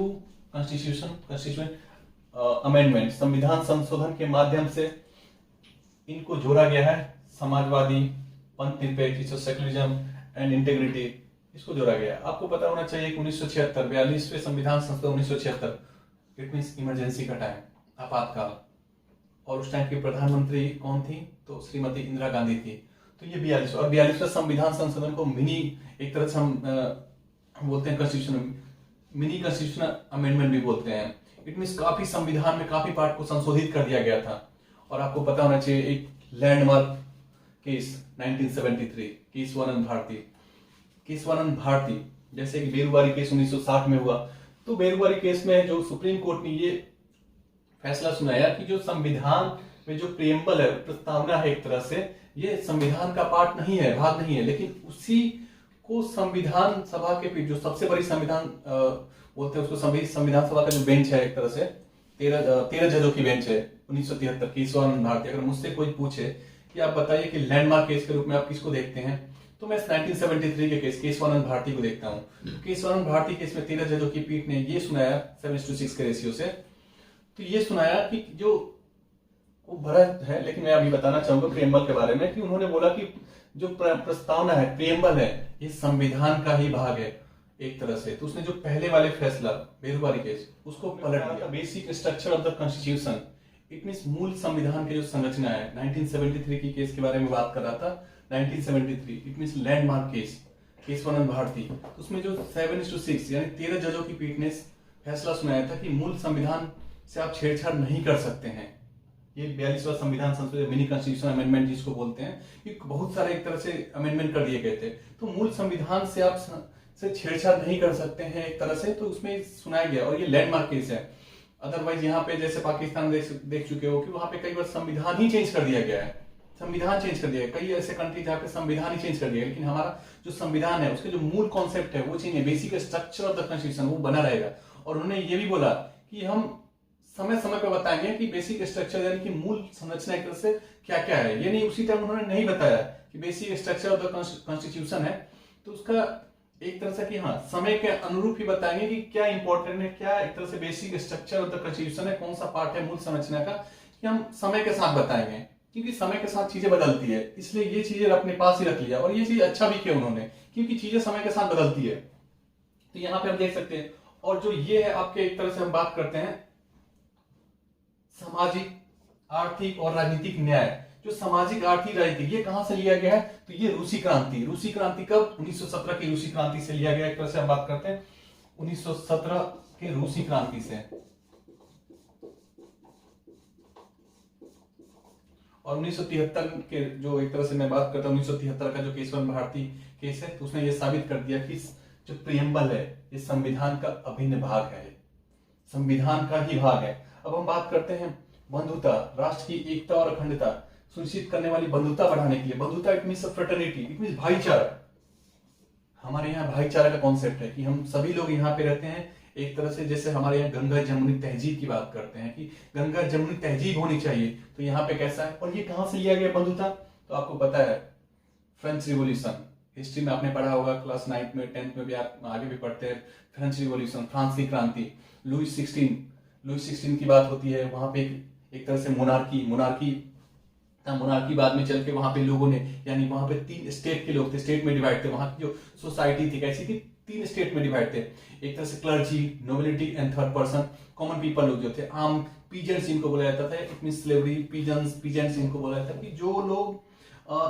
कॉन्स्टिट्यूशन अमेंडमेंट, संविधान संशोधन के माध्यम से इनको जोड़ा गया है। समाजवादी, पंथ निरपेक्ष, सेक्युलरिज्म एंड इंटेग्रिटी, इसको जोड़ा गया है। आपको पता होना चाहिए कि 1976 42वें संविधान संशोधन 1976, इट मींस इमरजेंसी का टाइम, आपातकाल, और उस टाइम की प्रधानमंत्री कौन थी, तो श्रीमती इंदिरा गांधी थी। तो ये 42वां संविधान संशोधन को मिनी, एक तरह से हम बोलते हैं कॉन्स्टिट्यूशन, मिनी कॉन्स्टिट्यूशनल अमेंडमेंट भी बोलते हैं। इट मींस काफी संविधान में काफी पार्ट को संशोधित कर दिया गया था। और आपको पता होना चाहिए एक लैंडमार्क केस 1973, केशवानंद भारती, जैसे कि बेरुवारी केस 1960 में हुआ। तो बेरुवारी केस में जो सुप्रीम कोर्ट ने ये फैसला सुनाया कि जो संविधान में जो प्रीएम्बल है, प्रस्तावना है, एक तरह से ये संविधान का पार्ट नहीं है, भाग नहीं है, लेकिन उसी को संविधान सभा के जो सबसे बड़ी संविधान बोलते हैं उसको, संविधान सभा का जो बेंच है, एक तरह से 13 जजों की बेंच है 1973, केशवानंद भारती। अगर मुझसे कोई पूछे कि आप बताइए कि लैंडमार्क केस के रूप में आप किसको देखते हैं, तो मैं 1973 के केस केशवानंद भारती को देखता हूँ। केशवानंद भारती केस में 13 जजों की पीठ ने ये सुनाया 7:6 के रेशियो से, तो ये सुनाया कि जो वो भरत है, लेकिन मैं अभी बताना चाहूंगा प्रीएम्बल के बारे में, कि उन्होंने बोला कि जो प्रस्तावना है, प्रीएम्बल है, ये संविधान का ही भाग है एक तरह से। तो उसने जो पहले वाले फैसला बेरुवारी केस, उसको पलट दिया। Basic structure of the constitution, it means मूल संविधान की जो संरचना है, 1973 की केस के बारे में बात कर रहा था, 1973, it means landmark case, Kesavananda Bharati. तो उसमें जो 7:6 यानी 13 जजों की पीठ ने फैसला सुनाया था कि मूल संविधान से आप छेड़छाड़ नहीं कर सकते हैं। ये 42वां संविधान संशोधन, मिनी कॉन्स्टिट्यूशन अमेंडमेंट जिसको बोलते हैं, कि बहुत सारे एक तरह से अमेंडमेंट कर दिए गए थे। तो मूल संविधान से आप से छेड़छाड़ नहीं कर सकते हैं एक तरह से, तो उसमें सुनाया गया, और ये लैंडमार्क केस है। अदरवाइज यहाँ पे जैसे पाकिस्तान देख चुके हो कि वहां पे कई बार संविधान ही चेंज कर दिया गया है, संविधान चेंज कर दिया है, कई ऐसे कंट्री जहाँ पे संविधान ही चेंज कर दिया है, लेकिन हमारा जो संविधान है उसके जो मूल कॉन्सेप्ट है वो चेंज है, basic structure of the constitution वो बना रहेगा। और उन्होंने ये भी बोला कि हम समय समय पर बताएंगे कि बेसिक स्ट्रक्चर यानी कि मूल संरचना एक तरह से क्या क्या है। ये नहीं, उसी टाइम उन्होंने नहीं बताया कि basic structure of the constitution है, तो उसका एक तरह से कि हाँ समय के अनुरूप ही बताएंगे कि क्या इंपॉर्टेंट है, क्या एक तरह से basic structure of the constitution है, कौन सा पार्ट है मूल संरचना का, कि हम समय के साथ बताएंगे, क्योंकि समय के साथ चीजें बदलती है, इसलिए ये चीजें अपने पास ही रख लिया। और ये चीज अच्छा भी किया उन्होंने, क्योंकि चीजें समय के साथ बदलती है। तो यहाँ पे हम देख सकते हैं। और जो ये है आपके, एक तरह से हम बात करते हैं सामाजिक, आर्थिक और राजनीतिक न्याय। जो सामाजिक, आर्थिक, राजनीतिक, ये कहां से लिया गया है, तो ये रूसी क्रांति कब, 1917 की रूसी क्रांति से लिया गया। एक तरह से हम बात करते हैं 1917 के रूसी क्रांति से। और 1973 के जो एक तरह से मैं बात करता हूं, 1973 का जो केशवानंद भारती केस है, तो उसने ये साबित कर दिया कि जो प्रीएम्बल है ये संविधान का अभिन्न भाग है, संविधान का ही भाग है। अब हम बात करते हैं बंधुता, राष्ट्र की एकता और अखंडता, सुनिश्चित करने वाली, बंधुता बढ़ाने के लिए। बंधुता it means fraternity, it means भाईचारा। हमारे यहाँ भाईचारा का कॉन्सेप्ट है कि हम सभी लोग यहाँ पे रहते हैं एक तरह से, जैसे हमारे यहाँ गंगा जमुनी तहजीब की बात करते हैं कि गंगा जमुनी तहजीब होनी चाहिए, तो यहाँ पे कैसा है। और ये कहाँ से लिया गया बंधुता, तो आपको पता है फ्रेंच रिवॉल्यूशन, हिस्ट्री में आपने पढ़ा होगा, क्लास 9th में 10th में भी आप आगे भी पढ़ते हैं। फ्रेंच रिवॉल्यूशन, फ्रांस की क्रांति, लुईस 16 की बात होती है। वहां पे एक तरह से मोनार्की बाद में चल के वहां पे लोगों ने, यानी वहां पे 3 स्टेट के लोग थे, स्टेट में डिवाइड थे। वहां की जो सोसाइटी थी कैसी थी, 3 स्टेट में डिवाइड थे। एक तरह से clergy, nobility and third person, common people लोग जो थे, आम पीजेंट्स इनको बोला जाता था। इट मीन स्लेवरी, पीजेंट्स इनको बोला जाता था कि जो लोग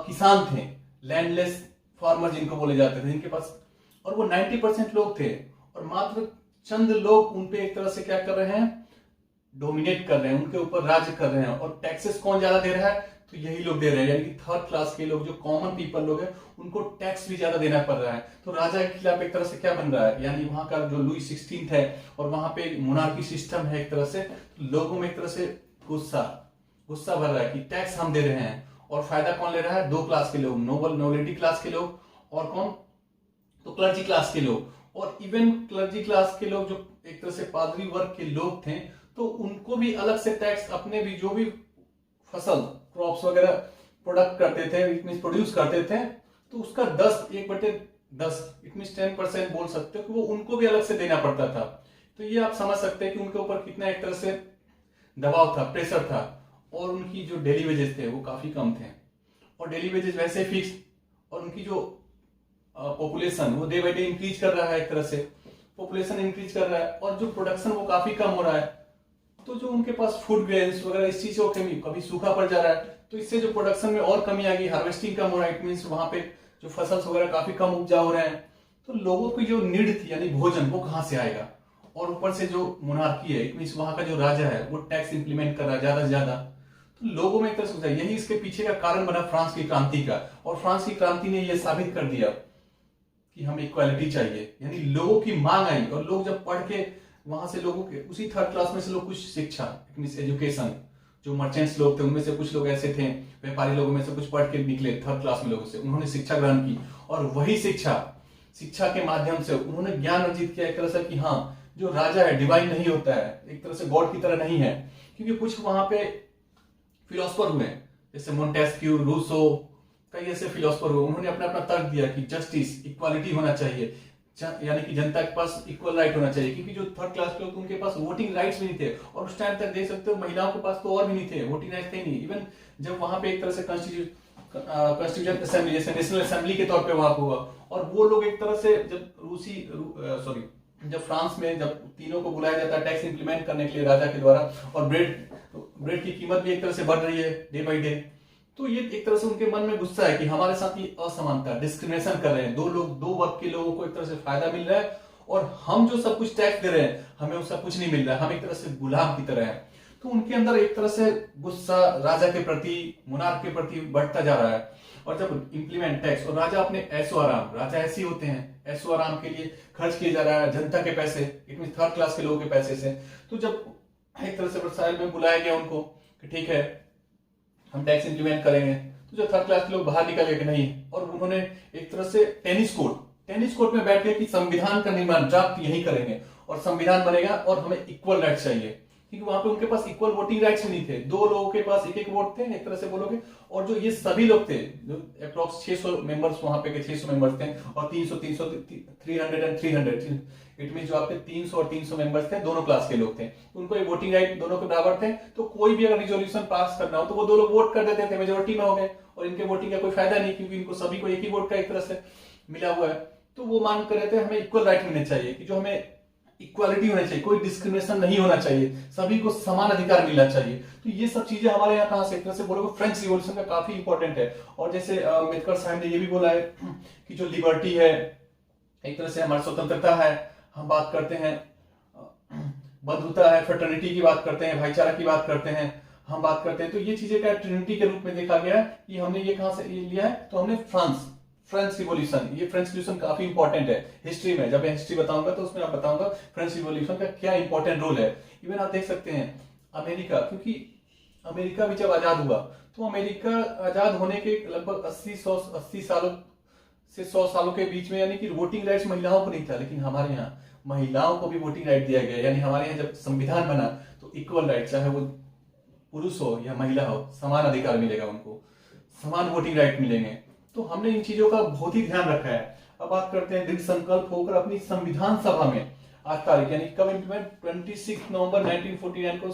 किसान थे, लैंडलेस फार्मर जिनको बोले जाते थे, जिनके पास, और वो 90% लोग थे, और मात्र चंद लोग उन पे एक तरह से क्या कर रहे हैं, डोमिनेट कर रहे हैं, उनके ऊपर राज्य कर रहे हैं। और टैक्सेस कौन ज्यादा दे रहा है, तो यही लोग दे रहे हैं, यानी कि थर्ड क्लास के लोग, जो कॉमन पीपल लोग हैं, उनको टैक्स भी ज्यादा देना पड़ रहा है। तो राजा के खिलाफ एक तरह से क्या बन रहा है, यानी वहां का जो लुईस 16 है और वहां पे मोनार्की सिस्टम है, एक तरह से लोगों में एक तरह से गुस्सा भर रहा है कि टैक्स हम दे रहे हैं, और फायदा कौन ले रहा है, 2 क्लास के लोग, नोबिलिटी क्लास के लोग, और कौन, तो क्लर्जी क्लास के लोग। और इवन क्लर्जी क्लास के लोग जो एक तरह से पादरी वर्ग के लोग थे, तो उनको भी अलग से टैक्स, अपने भी जो भी फसल, क्रॉप्स वगैरह प्रोडक्ट करते थे, इट मीन प्रोड्यूस करते थे, तो उसका 1/10 इट मीन 10% बोल सकते हो कि वो उनको भी अलग से देना पड़ता था। तो ये आप समझ सकते हैं कि उनके ऊपर कितना एक तरह से दबाव था, प्रेशर था। और उनकी जो डेली वेजेस थे वो काफी कम थे, और डेली वेजेस वैसे फिक्स, और उनकी जो पॉपुलेशन वो डे बाई डे इंक्रीज कर रहा है, एक तरह से पॉपुलेशन इंक्रीज कर रहा है, और जो प्रोडक्शन वो काफी कम हो रहा है। तो जो उनके पास फूड ग्रेन्स वगैरह, इस चीज की कभी सूखा पड़ जा रहा है, तो इससे जो प्रोडक्शन में और कमी आ गई, हार्वेस्टिंग कम हो रहा है, इट मीन्स वहां पे जो फसल वगैरह काफी कम उपजा हो रहे हैं। तो लोगों की जो नीड थी, यानी भोजन, वो कहां से आएगा। और ऊपर से जो मोनार्की है, इट मीन्स वहां का जो राजा है वो टैक्स इंप्लीमेंट कर रहा है ज्यादा से ज्यादा। तो लोगों में एक तरह से यही इसके पीछे का कारण बना फ्रांस की क्रांति का। और फ्रांस की क्रांति ने यह साबित कर दिया कि हमें इक्वालिटी चाहिए, यानी लोगों की मांग आई, और लोग जब पढ़ के वहां से, लोगों के उसी थर्ड क्लास में से लोग कुछ शिक्षा, इट मींस एजुकेशन, जो मर्चेंट्स लोग थे उनमें से कुछ लोग ऐसे थे, व्यापारी लोगों में से कुछ पढ़ के निकले थर्ड क्लास में लोगों से, उन्होंने शिक्षा ग्रहण की, और वही शिक्षा के माध्यम से उन्होंने ज्ञान अर्जित किया एक तरह से कि हाँ, जो राजा है डिवाइन नहीं होता है, एक तरह से गॉड की तरह नहीं है। क्योंकि कुछ वहां पे फिलोसफर हुए, जैसे मोंटेस्क्यू, रूसो, कई ऐसे फिलोसफर हुए, उन्होंने अपना अपना तर्क दिया कि जस्टिस, इक्वालिटी होना चाहिए, यानी कि जनता के पास इक्वल राइट होना चाहिए। क्योंकि जो थर्ड क्लास के लोग, उनके पास वोटिंग राइट्स भी नहीं थे, और उस टाइम तक देख सकते हो महिलाओं के पास तो और भी नहीं थे, वोटिंग राइट्स थे नहीं। इवन जब वहां पे एक तरह से कॉन्स्टिट्यूशन असेंबली, जैसे नेशनल असेंबली के तौर पे वहां हुआ, और वो लोग एक तरह से जब फ्रांस में जब तीनों को बुलाया जाता है टैक्स इंप्लीमेंट करने के लिए राजा के द्वारा, और ब्रेड की कीमत भी एक तरह से बढ़ रही है डे बाई डे, तो ये एक तरह से उनके मन में गुस्सा है कि हमारे साथ ये असमानता, डिस्क्रिमिनेशन कर रहे हैं, दो वर्ग के लोगों को एक तरह से फायदा मिल रहा है, और हम जो सब कुछ टैक्स दे रहे हैं हमें उसका कुछ नहीं मिल रहा है, हम एक तरह से गुलाम की तरह है। तो उनके अंदर एक तरह से गुस्सा राजा के प्रति, मोनार्क के प्रति बढ़ता जा रहा है। और जब इंप्लीमेंट टैक्स, और राजा अपने ऐसो आराम, राजा ऐसे ही होते हैं, ऐसो आराम के लिए खर्च किए जा रहा है जनता के पैसे, इट मीन थर्ड क्लास के लोगों के पैसे से। तो जब एक तरह से वर्साइल में बुलाया गया उनको कि ठीक है हम टैक्स इंप्लीमेंट करेंगे, तो जो थर्ड क्लास के लोग बाहर निकल गए कि नहीं, और उन्होंने एक तरह से टेनिस कोर्ट में बैठ गए कि संविधान का निर्माण ड्राफ्ट यही करेंगे, और संविधान बनेगा, और हमें इक्वल राइट चाहिए। क्योंकि वहां पे उनके पास इक्वल वोटिंग राइट्स भी नहीं थे, 2 लोगों के पास एक वोट थे, एक तरह से बोलोगे। और जो ये सभी लोग थे, जो अप्रोक्स 600 मेंबर्स वहां पे के 600 मेंबर्स थे, और 300 इट मीन जो आपके 300 और 300 मेंबर्स थे, दोनों क्लास के लोग थे, उनको एक वोटिंग राइट दोनों के बराबर थे। तो कोई भी अगर रिजोल्यूशन पास करना हो तो वो 2 लोग वोट कर देते थे, मेजोरिटी में हो गए, और इनके वोटिंग का कोई फायदा नहीं, क्योंकि इनको सभी को एक ही वोट का एक तरह से मिला हुआ है। तो वो मांग कर रहे थे हमें इक्वल राइट मिलने चाहिए, कि जो हमें इक्वालिटी होनी चाहिए, कोई डिस्क्रिमिनेशन नहीं होना चाहिए, सभी को समान अधिकार मिलना चाहिए। तो ये सब चीजें हमारे यहाँ कहां से, एक तरह से बोलोगे फ्रेंच रिवॉल्यूशन का काफी इंपॉर्टेंट है। और जैसे अम्बेडकर साहब ने ये भी बोला है कि जो लिबर्टी है, एक तरह से हमारी स्वतंत्रता है, हम बात करते हैं बंधुता है, फ्रेटर्निटी की बात करते हैं, भाईचारा की बात करते हैं, हम बात करते हैं। तो ये चीजें क्या ट्रिनिटी के रूप में देखा गया है कि हमने ये कहां से लिया है, तो हमने फ्रेंच रिवॉल्यूशन, ये फ्रेंच रिवॉल्यूशन काफी इंपॉर्टेंट है हिस्ट्री में। जब मैं हिस्ट्री बताऊंगा तो उसमें आप बताऊंगा फ्रेंच रिवॉल्यूशन का क्या इंपॉर्टेंट रोल है। इवन आप देख सकते हैं अमेरिका, क्योंकि अमेरिका भी जब आजाद हुआ तो अमेरिका आजाद होने के लगभग 80 सालों से 100 सालों के बीच में यानी कि वोटिंग राइट्स महिलाओं को नहीं था, लेकिन हमारे यहाँ महिलाओं को भी वोटिंग राइट दिया गया। यानी हमारे यहाँ जब संविधान बना तो इक्वल राइट, चाहे वो पुरुष हो या महिला हो, समान अधिकार मिलेगा उनको, समान वोटिंग राइट मिलेंगे। तो हमने इन चीजों का बहुत ही ध्यान रखा है। अब बात करते हैं दृढ़ संकल्प होकर अपनी संविधान सभा में आज तारीख यानी कब इम्प्लीमेंट 26 नवंबर 1949 को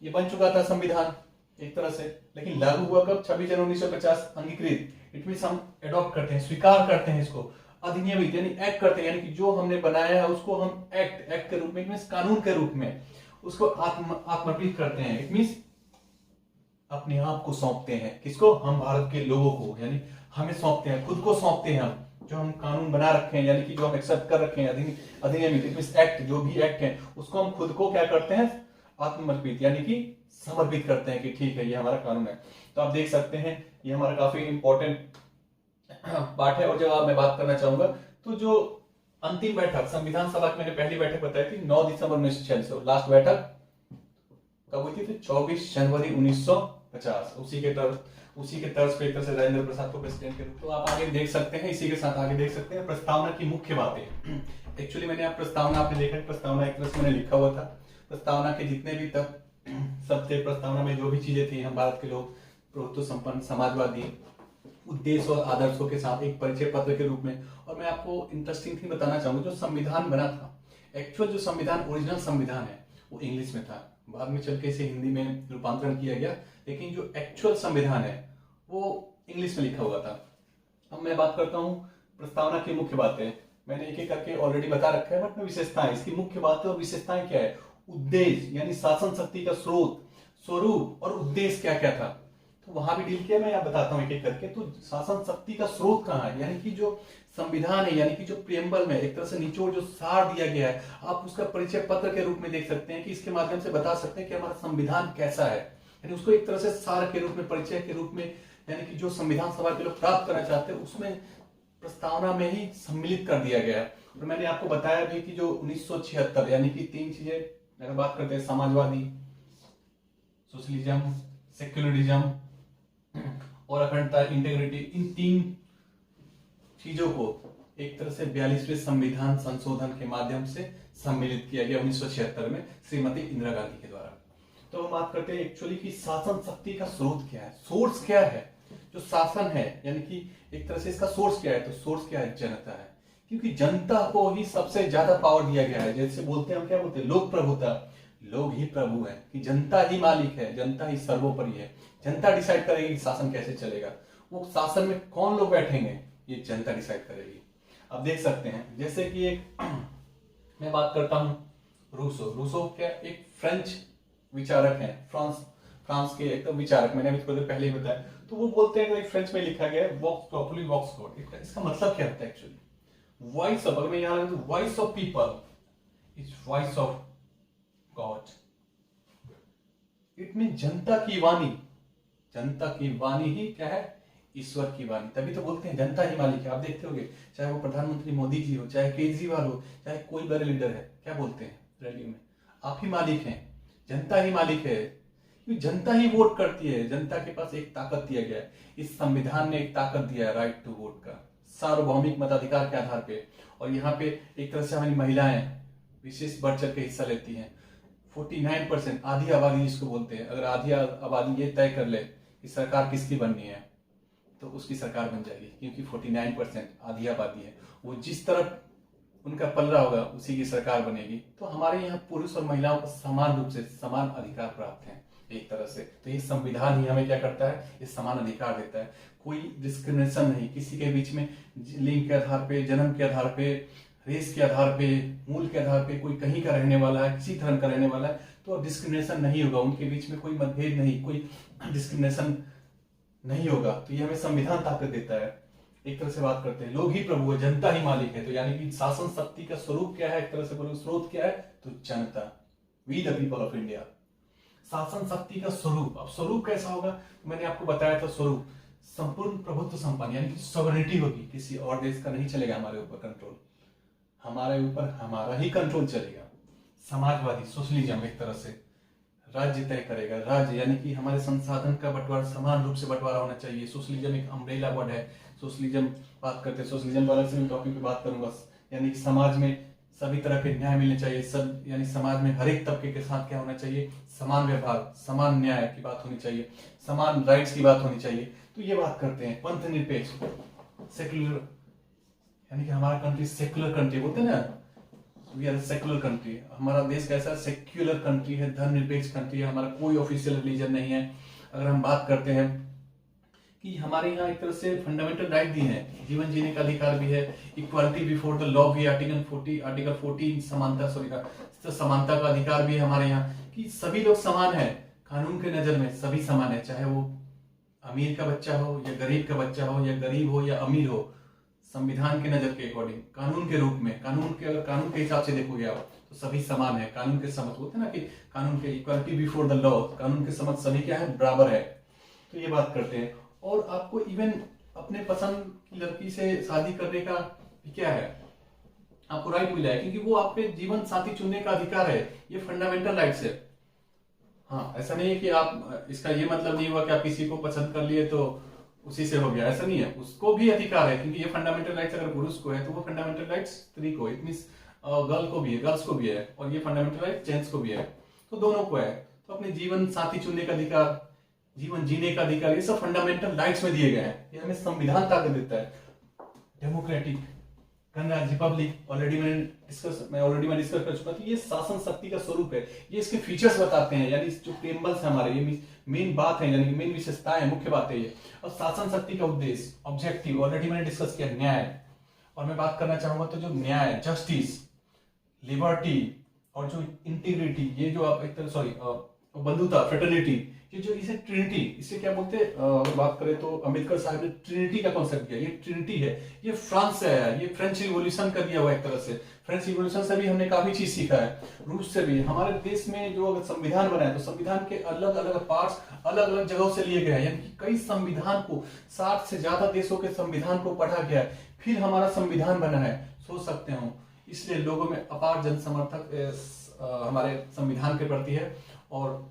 ये बन चुका था संविधान एक तरह से, लेकिन लागू हुआ कब 26 जनवरी 1950 अंगीकृत। इट मीन हम एडॉप्ट करते हैं, स्वीकार करते हैं इसको, अधिनियमित यानी एक्ट करते हैं, यानी कि जो हमने बनाया है उसको हम एक्ट के रूप में, इट मीन कानून के रूप में उसको आत्मर्पित करते हैं। इट मीन अपने आप को सौंपते हैं, किसको? हम भारत के लोगों को, यानी हमें सौंपते हैं, खुद को सौंपते हैं हम, जो हम कानून बना रखे हैं यानी कि जो हम एक्सेप्ट कर रखे हैं अधिनियमित इट मीन एक्ट, जो भी एक्ट है उसको हम खुद को क्या करते हैं? आत्मर्पित यानी कि समर्पित करते हैं कि ठीक है ये हमारा कानून है। तो आप देख सकते हैं ये हमारा काफी इंपॉर्टेंट पार्ट है। और जब मैं बात करना चाहूंगा तो जो अंतिम बैठक संविधान सभा की मैंने पहली बैठक बताई थी 9 दिसंबर 1946, लास्ट बैठक कब हुई थी? 24 जनवरी 1950। उसी के तर्ज पे एक तरह से राजेंद्र प्रसाद को प्रेसिडेंट के रूप में। तो आप आगे देख सकते हैं, इसी के साथ आगे देख सकते हैं प्रस्तावना की मुख्य बातें। एक्चुअली मैंने आप प्रस्तावना आपने देखा, प्रस्तावना एक तरह से मैंने लिखा हुआ था। प्रस्तावना के जितने भी तक सब थे, प्रस्तावना में जो भी चीजें थी, हम भारत के लोग प्रभुत्व संपन्न समाजवादी उद्देश्य और आदर्शों के साथ एक परिचय पत्र के रूप में। और मैं आपको इंटरेस्टिंग थिंग बताना चाहूंगा, जो संविधान बना था, एक्चुअल जो संविधान ओरिजिनल संविधान है वो इंग्लिश में था, बाद में चल के इसे हिंदी में रूपांतरण किया गया, लेकिन जो एक्चुअल संविधान है वो इंग्लिश में लिखा हुआ था। अब मैं बात करता हूँ प्रस्तावना की मुख्य बातें, मैंने एक एक करके ऑलरेडी बता रखा है, बट मैं विशेषताएं, इसकी मुख्य बातें और विशेषताएं क्या है, उद्देश्य यानी शासन शक्ति का स्रोत, स्वरूप और उद्देश्य क्या क्या था, तो वहां भी डील किया। मैं यहाँ बताता हूँ एक एक करके। तो शासन शक्ति का स्रोत कहाँ है, यानी कि जो संविधान है, यानी कि जो प्रियम्बल में एक तरह से निचोड़ जो सार दिया गया है, आप उसका परिचय पत्र के रूप में देख सकते हैं कि इसके माध्यम से बता सकते हैं कि हमारा संविधान कैसा है, यानी उसको एक तरह से सार के रूप में, परिचय के रूप में, यानी कि जो संविधान सभा के लोग प्राप्त करना चाहते हैं उसमें प्रस्तावना में ही सम्मिलित कर दिया गया है। और मैंने आपको बताया भी कि जो 1976 यानी कि 3 चीजें अगर बात करते हैं, समाजवादी, सोशलिज्म, सेक्युलरिज्म और अखंडता, इंटीग्रिटी, इन 3 चीजों को एक तरह से 42वें संविधान संशोधन के माध्यम से सम्मिलित किया गया 1976 में श्रीमती इंदिरा गांधी के द्वारा। तो हम बात करते हैं एक्चुअली कि शासन शक्ति का स्रोत क्या है, सोर्स क्या है। जो शासन है यानी कि एक तरह से इसका सोर्स क्या है, तो सोर्स क्या है? जनता है, क्योंकि जनता को ही सबसे ज्यादा पावर दिया गया है। जैसे बोलते हैं, हम क्या बोलते हैं, लोक प्रभुता, लोग ही प्रभु है, कि जनता ही मालिक है, जनता ही सर्वोपरि है, जनता डिसाइड करेगी कि शासन कैसे चलेगा। वो शासन में कौन लोग बैठेंगे ये जनता डिसाइड करेगी। अब देख सकते हैं जैसे कि एक मैं बात करता हूं रूसो क्या एक फ्रेंच विचारक हैं, फ्रांस के एक तो विचारक, मैंने अभी थोड़ी देर पहले ही बताया। तो वो बोलते हैं कि फ्रेंच में लिखा गया है वॉक्स प्रॉपर्ली वॉक्स गॉड। इसका मतलब क्या होता है एक्चुअली? वॉइस ऑफ, अगर मैं यहां लगा voice of people is voice of God. It mean जनता की वाणी, जनता की वाणी ही क्या है? ईश्वर की वाणी। तभी तो बोलते हैं जनता ही मालिक है। आप देखते होंगे चाहे वो प्रधानमंत्री मोदी जी हो, चाहे केजरीवाल हो, चाहे कोई बड़े लीडर है, क्या बोलते हैं रैली में? आप ही मालिक हैं, जनता ही मालिक है, क्योंकि जनता ही वोट करती है। जनता के पास एक ताकत दिया गया है, इस संविधान ने एक ताकत दिया है राइट टू वोट का, सार्वभौमिक मताधिकार के आधार पे। और यहाँ पे एक तरह से हमारी महिलाएं विशेष बढ़ चढ़ के हिस्सा लेती हैं। 49% आधी आबादी जिसको बोलते हैं, अगर आधी आबादी ये तय कर ले कि सरकार किसकी बननी है तो उसकी सरकार बन जाएगी, क्योंकि 49% आधी आबादी है, वो जिस तरफ उनका पलड़ा होगा उसी की सरकार बनेगी। तो हमारे यहाँ पुरुष और महिलाओं को समान रूप से समान अधिकार प्राप्त हैं एक तरह से। तो ये संविधान ही हमें क्या करता है? ये समान अधिकार देता है, कोई डिस्क्रिमिनेशन नहीं किसी के बीच में, लिंग के आधार पे, जन्म के आधार पे, रेस के आधार पे, मूल के आधार पे, कोई कहीं का रहने वाला है, किसी धर्म का रहने वाला है, तो डिस्क्रिमिनेशन नहीं होगा, उनके बीच में कोई मतभेद नहीं, कोई डिस्क्रिमिनेशन नहीं होगा। तो ये हमें संविधान ताकत देता है। एक तरह से बात करते हैं, लोग ही प्रभु है, जनता ही मालिक है, तो यानी कि शासन शक्ति का स्वरूप क्या है, एक तरह से बोलो स्रोत क्या है, तो जनता, we the people of India. शासन शक्ति का स्वरूप, अब स्वरूप कैसा होगा? मैंने आपको बताया था, स्वरूप संपूर्ण प्रभुत्व संपन्न, यानी कि सॉवरेनिटी होगी, किसी और देश का नहीं चलेगा हमारे ऊपर कंट्रोल, हमारे ऊपर हमारा ही कंट्रोल चलेगा। समाजवादी, सोशलिज्म, एक तरह से राज्य तय करेगा। राज्य यानी कि हमारे संसाधन का बंटवारा समान रूप से बंटवारा होना चाहिए। सोशलिज्म एक अम्ब्रेला वर्ड है। सोशलिज्म बात करते हैं, सोशलिज्म वाले से टॉपिक पे बात करूंगा। यानी कि समाज में सभी तरह के न्याय मिलने चाहिए। सब यानी समाज में हर एक तबके के साथ क्या होना चाहिए, समान व्यवहार, समान न्याय की बात होनी चाहिए, समान राइट्स की बात होनी चाहिए। तो ये बात करते हैं। पंथ निरपेक्ष, सेक्युलर, यानी कि हमारा कंट्री सेक्युलर कंट्री बोलते हैं ना, वी आर सेक्युलर कंट्री। हमारा देश कैसा सेक्युलर कंट्री है, धर्मनिरपेक्ष कंट्री है। हमारा कोई ऑफिशियल रिलीजन नहीं है। अगर हम बात करते हैं कि हमारे यहाँ एक तरह से फंडामेंटल राइट भी है, जीवन जीने का अधिकार भी है, इक्वालिटी बिफोर द लॉ भी, आर्टिकल 14 समानता का अधिकार भी है हमारे यहाँ, कि सभी लोग समान है कानून के नजर में, सभी समान है। चाहे वो अमीर का बच्चा हो या गरीब का बच्चा हो, या गरीब हो या अमीर हो, संविधान के नजर के अकॉर्डिंग, कानून के रूप में, कानून के हिसाब से देखोगे आप तो सभी समान है। कानून के समझ होते हैं ना कि कानून के इक्वालिटी बिफोर द लॉ, कानून के समझ सभी क्या है, बराबर है। तो ये बात करते हैं। और आपको इवन अपने पसंद की लड़की से शादी करने का क्या है, आपको राइट मिला है, क्योंकि वो आपके जीवन साथी चुनने का अधिकार है। ये फंडामेंटल राइट्स है। हाँ, ऐसा नहीं है कि आप, इसका ये मतलब नहीं हुआ कि आप किसी को पसंद कर लिए तो उसी से हो गया, ऐसा नहीं है। उसको भी अधिकार है, क्योंकि ये फंडामेंटल राइट्स अगर पुरुष को है तो वो फंडामेंटल राइट्स स्त्री को, इट मींस गर्ल को भी है, गर्ल्स को भी है, और ये फंडामेंटल राइट जेंट्स को भी है, तो दोनों को है। तो अपने जीवन साथी चुनने का अधिकार, जीवन जीने का अधिकार, ये सब फंडामेंटल राइट्स में दिए गए हैं। ये हमें संविधान ताकत देता है। डेमोक्रेटिक गणराज्य, रिपब्लिक, ऑलरेडी मैं डिस्कस कर चुका था। ये शासन शक्ति का स्वरूप है। ये इसके फीचर्स बताते हैं, यानी जो प्रेम्बल्स है हमारे, ये मेन बात है, यानी मेन विशेषताएं है, मुख्य बात है ये। और शासन शक्ति का उद्देश्य, ऑब्जेक्टिव, ऑलरेडी मैंने डिस्कस किया, न्याय। और मैं बात करना चाहूंगा तो जो न्याय, जस्टिस, लिबर्टी और जो इंटीग्रिटी, ये जो आप एक तरह बंधुता, फ्रेटर्निटी, ये जो इसे ट्रिनिटी, इसे क्या बोलते हैं, अगर बात करें तो अम्बेडकर साहब ने ट्रिनिटी का कॉन्सेप्ट किया। ये ट्रिनिटी है, ये फ्रांस से आया, ये फ्रेंच रिवॉल्यूशन का दिया हुआ एक तरह से। फ्रेंच रिवॉल्यूशन से भी हमने काफी चीज सीखा है, रूस से भी। हमारे देश में जो अगर संविधान बना है तो संविधान के अलग अलग पार्ट्स अलग अलग जगहों से लिए गए हैं, यानी कि कई संविधान को, 60 से ज्यादा देशों के संविधान को पढ़ा गया है, फिर हमारा संविधान बना है। सोच सकते हो, इसलिए लोगों में अपार जन समर्थक हमारे संविधान के प्रति है, और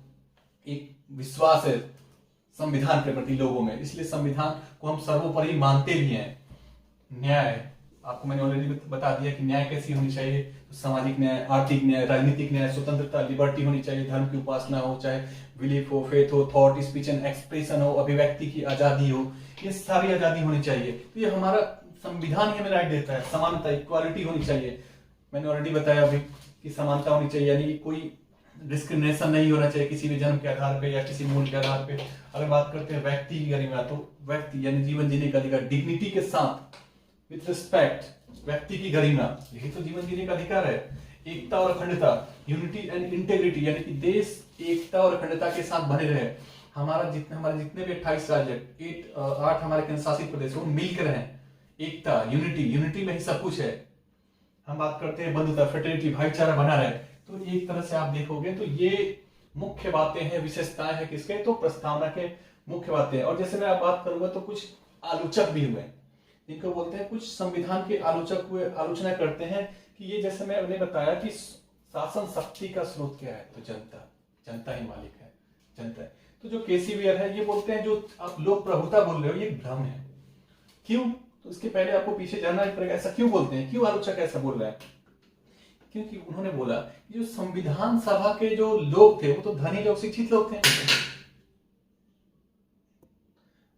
एक विश्वास है संविधान के प्रति लोगों में। इसलिए संविधान को हम सर्वोपरि मानते भी हैं। न्याय, आपको मैंने ऑलरेडी बता दिया कि न्याय कैसी होनी चाहिए। तो सामाजिक न्याय, आर्थिक न्याय, राजनीतिक न्याय, स्वतंत्रता, लिबर्टी होनी चाहिए, धर्म की उपासना हो, चाहे बिलीफ हो, फेथ हो, थॉट, स्पीच एंड एक्सप्रेशन हो, अभिव्यक्ति की आजादी हो, ये सारी आजादी होनी चाहिए। तो ये हमारा संविधान ही हमें राइट देता है। समानता, इक्वालिटी होनी चाहिए। मैंने ऑलरेडी बताया अभी कि समानता होनी चाहिए, यानी कोई डिस्क्रिमिनेशन नहीं होना चाहिए किसी भी जन्म के आधार पे या किसी मूल के आधार पे। अगर बात करते हैं व्यक्ति की गरिमा, तो व्यक्ति यानी जीवन जीने का अधिकार, डिग्निटी के साथ, विथ रिस्पेक्ट, व्यक्ति की गरिमा, यही तो जीवन जीने का अधिकार है। एकता और अखंडता, यूनिटी एंड इंटेग्रिटी, यानी कि देश एकता और अखंडता के साथ बने रहे। हमारे जितने भी 28 राज्य, 8 हमारे केंद्र शासित प्रदेश, वो मिलकर रहे। एकता, यूनिटी में ही सब कुछ है। हम बात करते हैं बंधुता, फ्रेटर्निटी, भाईचारा बना रहे। तो एक तरह से आप देखोगे तो ये मुख्य बातें हैं, विशेषताएं हैं किसके, तो प्रस्तावना के मुख्य बातें हैं। और जैसे मैं आप बात करूंगा तो कुछ आलोचक भी हुए, इनको बोलते हैं, कुछ संविधान के आलोचक हुए, आलोचना करते हैं कि ये, जैसे मैंने बताया कि शासन शक्ति का स्रोत क्या है, तो जनता ही मालिक है, जनता है। तो जो केसी वीर है, ये बोलते हैं जो आप लोक प्रभुता बोल रहे हो, ये भ्रम है। क्यों? तो इसके पहले आपको पीछे जानना पड़ेगा, ऐसा क्यों बोलते हैं, क्यों आलोचक ऐसा बोल रहे हैं। क्योंकि उन्होंने बोला कि जो संविधान सभा के जो लोग थे वो तो धनी लोग, शिक्षित लोग थे।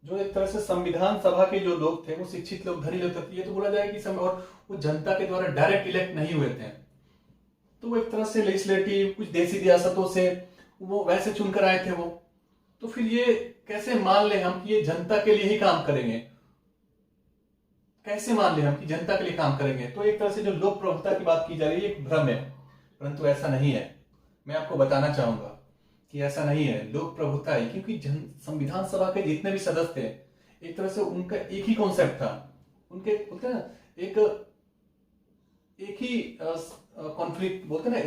जो एक तरह से संविधान सभा के जो लोग थे वो शिक्षित लोग, धनी लोग थे। ये तो बोला जाए कि और वो जनता के द्वारा डायरेक्ट इलेक्ट नहीं हुए थे, तो वो एक तरह से लेजिस्लेटिव, कुछ देशी रियासतों से वो वैसे चुनकर आए थे वो। तो फिर ये कैसे मान ले हम कि ये जनता के लिए ही काम करेंगे, कैसे मान ले हम कि जनता के लिए काम करेंगे। तो एक तरह से जो लोक प्रभुता की बात की जा रही है, एक भ्रम है, परंतु ऐसा नहीं है। मैं आपको बताना चाहूंगा कि ऐसा नहीं है, लोक प्रभुता है। क्योंकि संविधान सभा के जितने भी सदस्य थे, एक तरह से उनका एक ही कॉन्सेप्ट था, उनके बोलते हैं एक ही कॉन्फ्लिक्ट बोलते ना,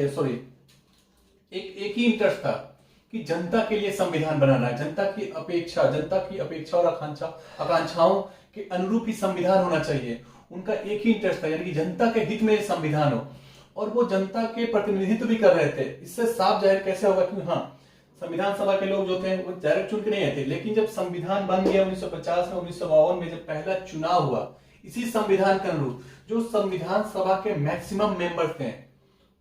एक ही इंटरेस्ट था कि जनता के लिए संविधान बनाना है, जनता की अपेक्षा और आकांक्षाओं के अनुरूप ही संविधान होना चाहिए। उनका एक ही इंटरेस्ट था, यानी कि जनता के हित में संविधान हो, और वो जनता के प्रतिनिधित्व भी कर रहे थे। इससे साफ जाहिर कैसे होगा कि हाँ, संविधान सभा के लोग जो थे वो डायरेक्ट चुन के नहीं आए थे, लेकिन जब संविधान बन गया 1950 में, 1952 में जब पहला चुनाव हुआ इसी संविधान के अनुरूप, जो संविधान सभा के मैक्सिमम मेंबर्स थे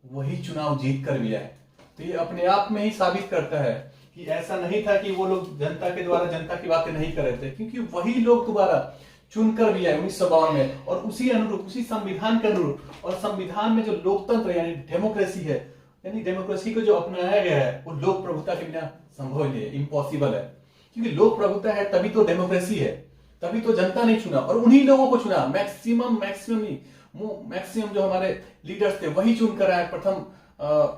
वही चुनाव जीत कर भी आए। तो ये अपने आप में ही साबित करता है कि ऐसा नहीं था कि वो लोग जनता के द्वारा जनता की बातें नहीं कर रहे थे, क्योंकि वही लोग दोबारा चुनकर भी आए 1952 में, और उसी अनुरूप, उसी संविधान के अनुरूप, और संविधान में जो लोकतंत्र यानी डेमोक्रेसी है, यानी डेमोक्रेसी को जो अपनाया गया है वो लोक प्रभुता के बिना संभव नहीं है, इम्पॉसिबल है। क्योंकि लोक प्रभुता है तभी तो डेमोक्रेसी है, तभी तो जनता ने चुना और उन्हीं लोगों को चुना, मैक्सिमम जो हमारे लीडर्स थे वही चुनकर आए प्रथम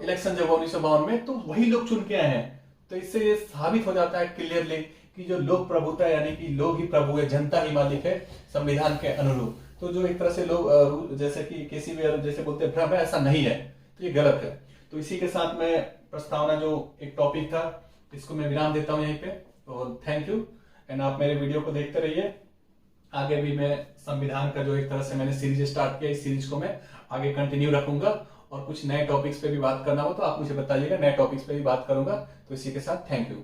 इलेक्शन जब 1952 में, तो वही लोग चुन के आए हैं। तो इससे ये साबित हो जाता है क्लियरली कि जो लोक प्रभुता यानी कि लोग ही प्रभु है, जनता ही मालिक है संविधान के अनुरूप। तो जो एक तरह से लोग जैसे कि केसी जैसे बोलते हैं भ्रम है, ऐसा नहीं है, तो ये गलत है। तो इसी के साथ मैं प्रस्तावना जो एक टॉपिक था इसको मैं विराम देता हूं यहीं पे। तो थैंक यू, एंड आप मेरे वीडियो को देखते रहिए। आगे भी मैं संविधान का जो एक तरह से मैंने सीरीज स्टार्ट किया, इस सीरीज को मैं आगे कंटिन्यू रखूंगा, और कुछ नए टॉपिक्स पे भी बात करना हो तो आप मुझे बताइएगा, नए टॉपिक्स पे भी बात करूंगा। तो इसी के साथ थैंक यू।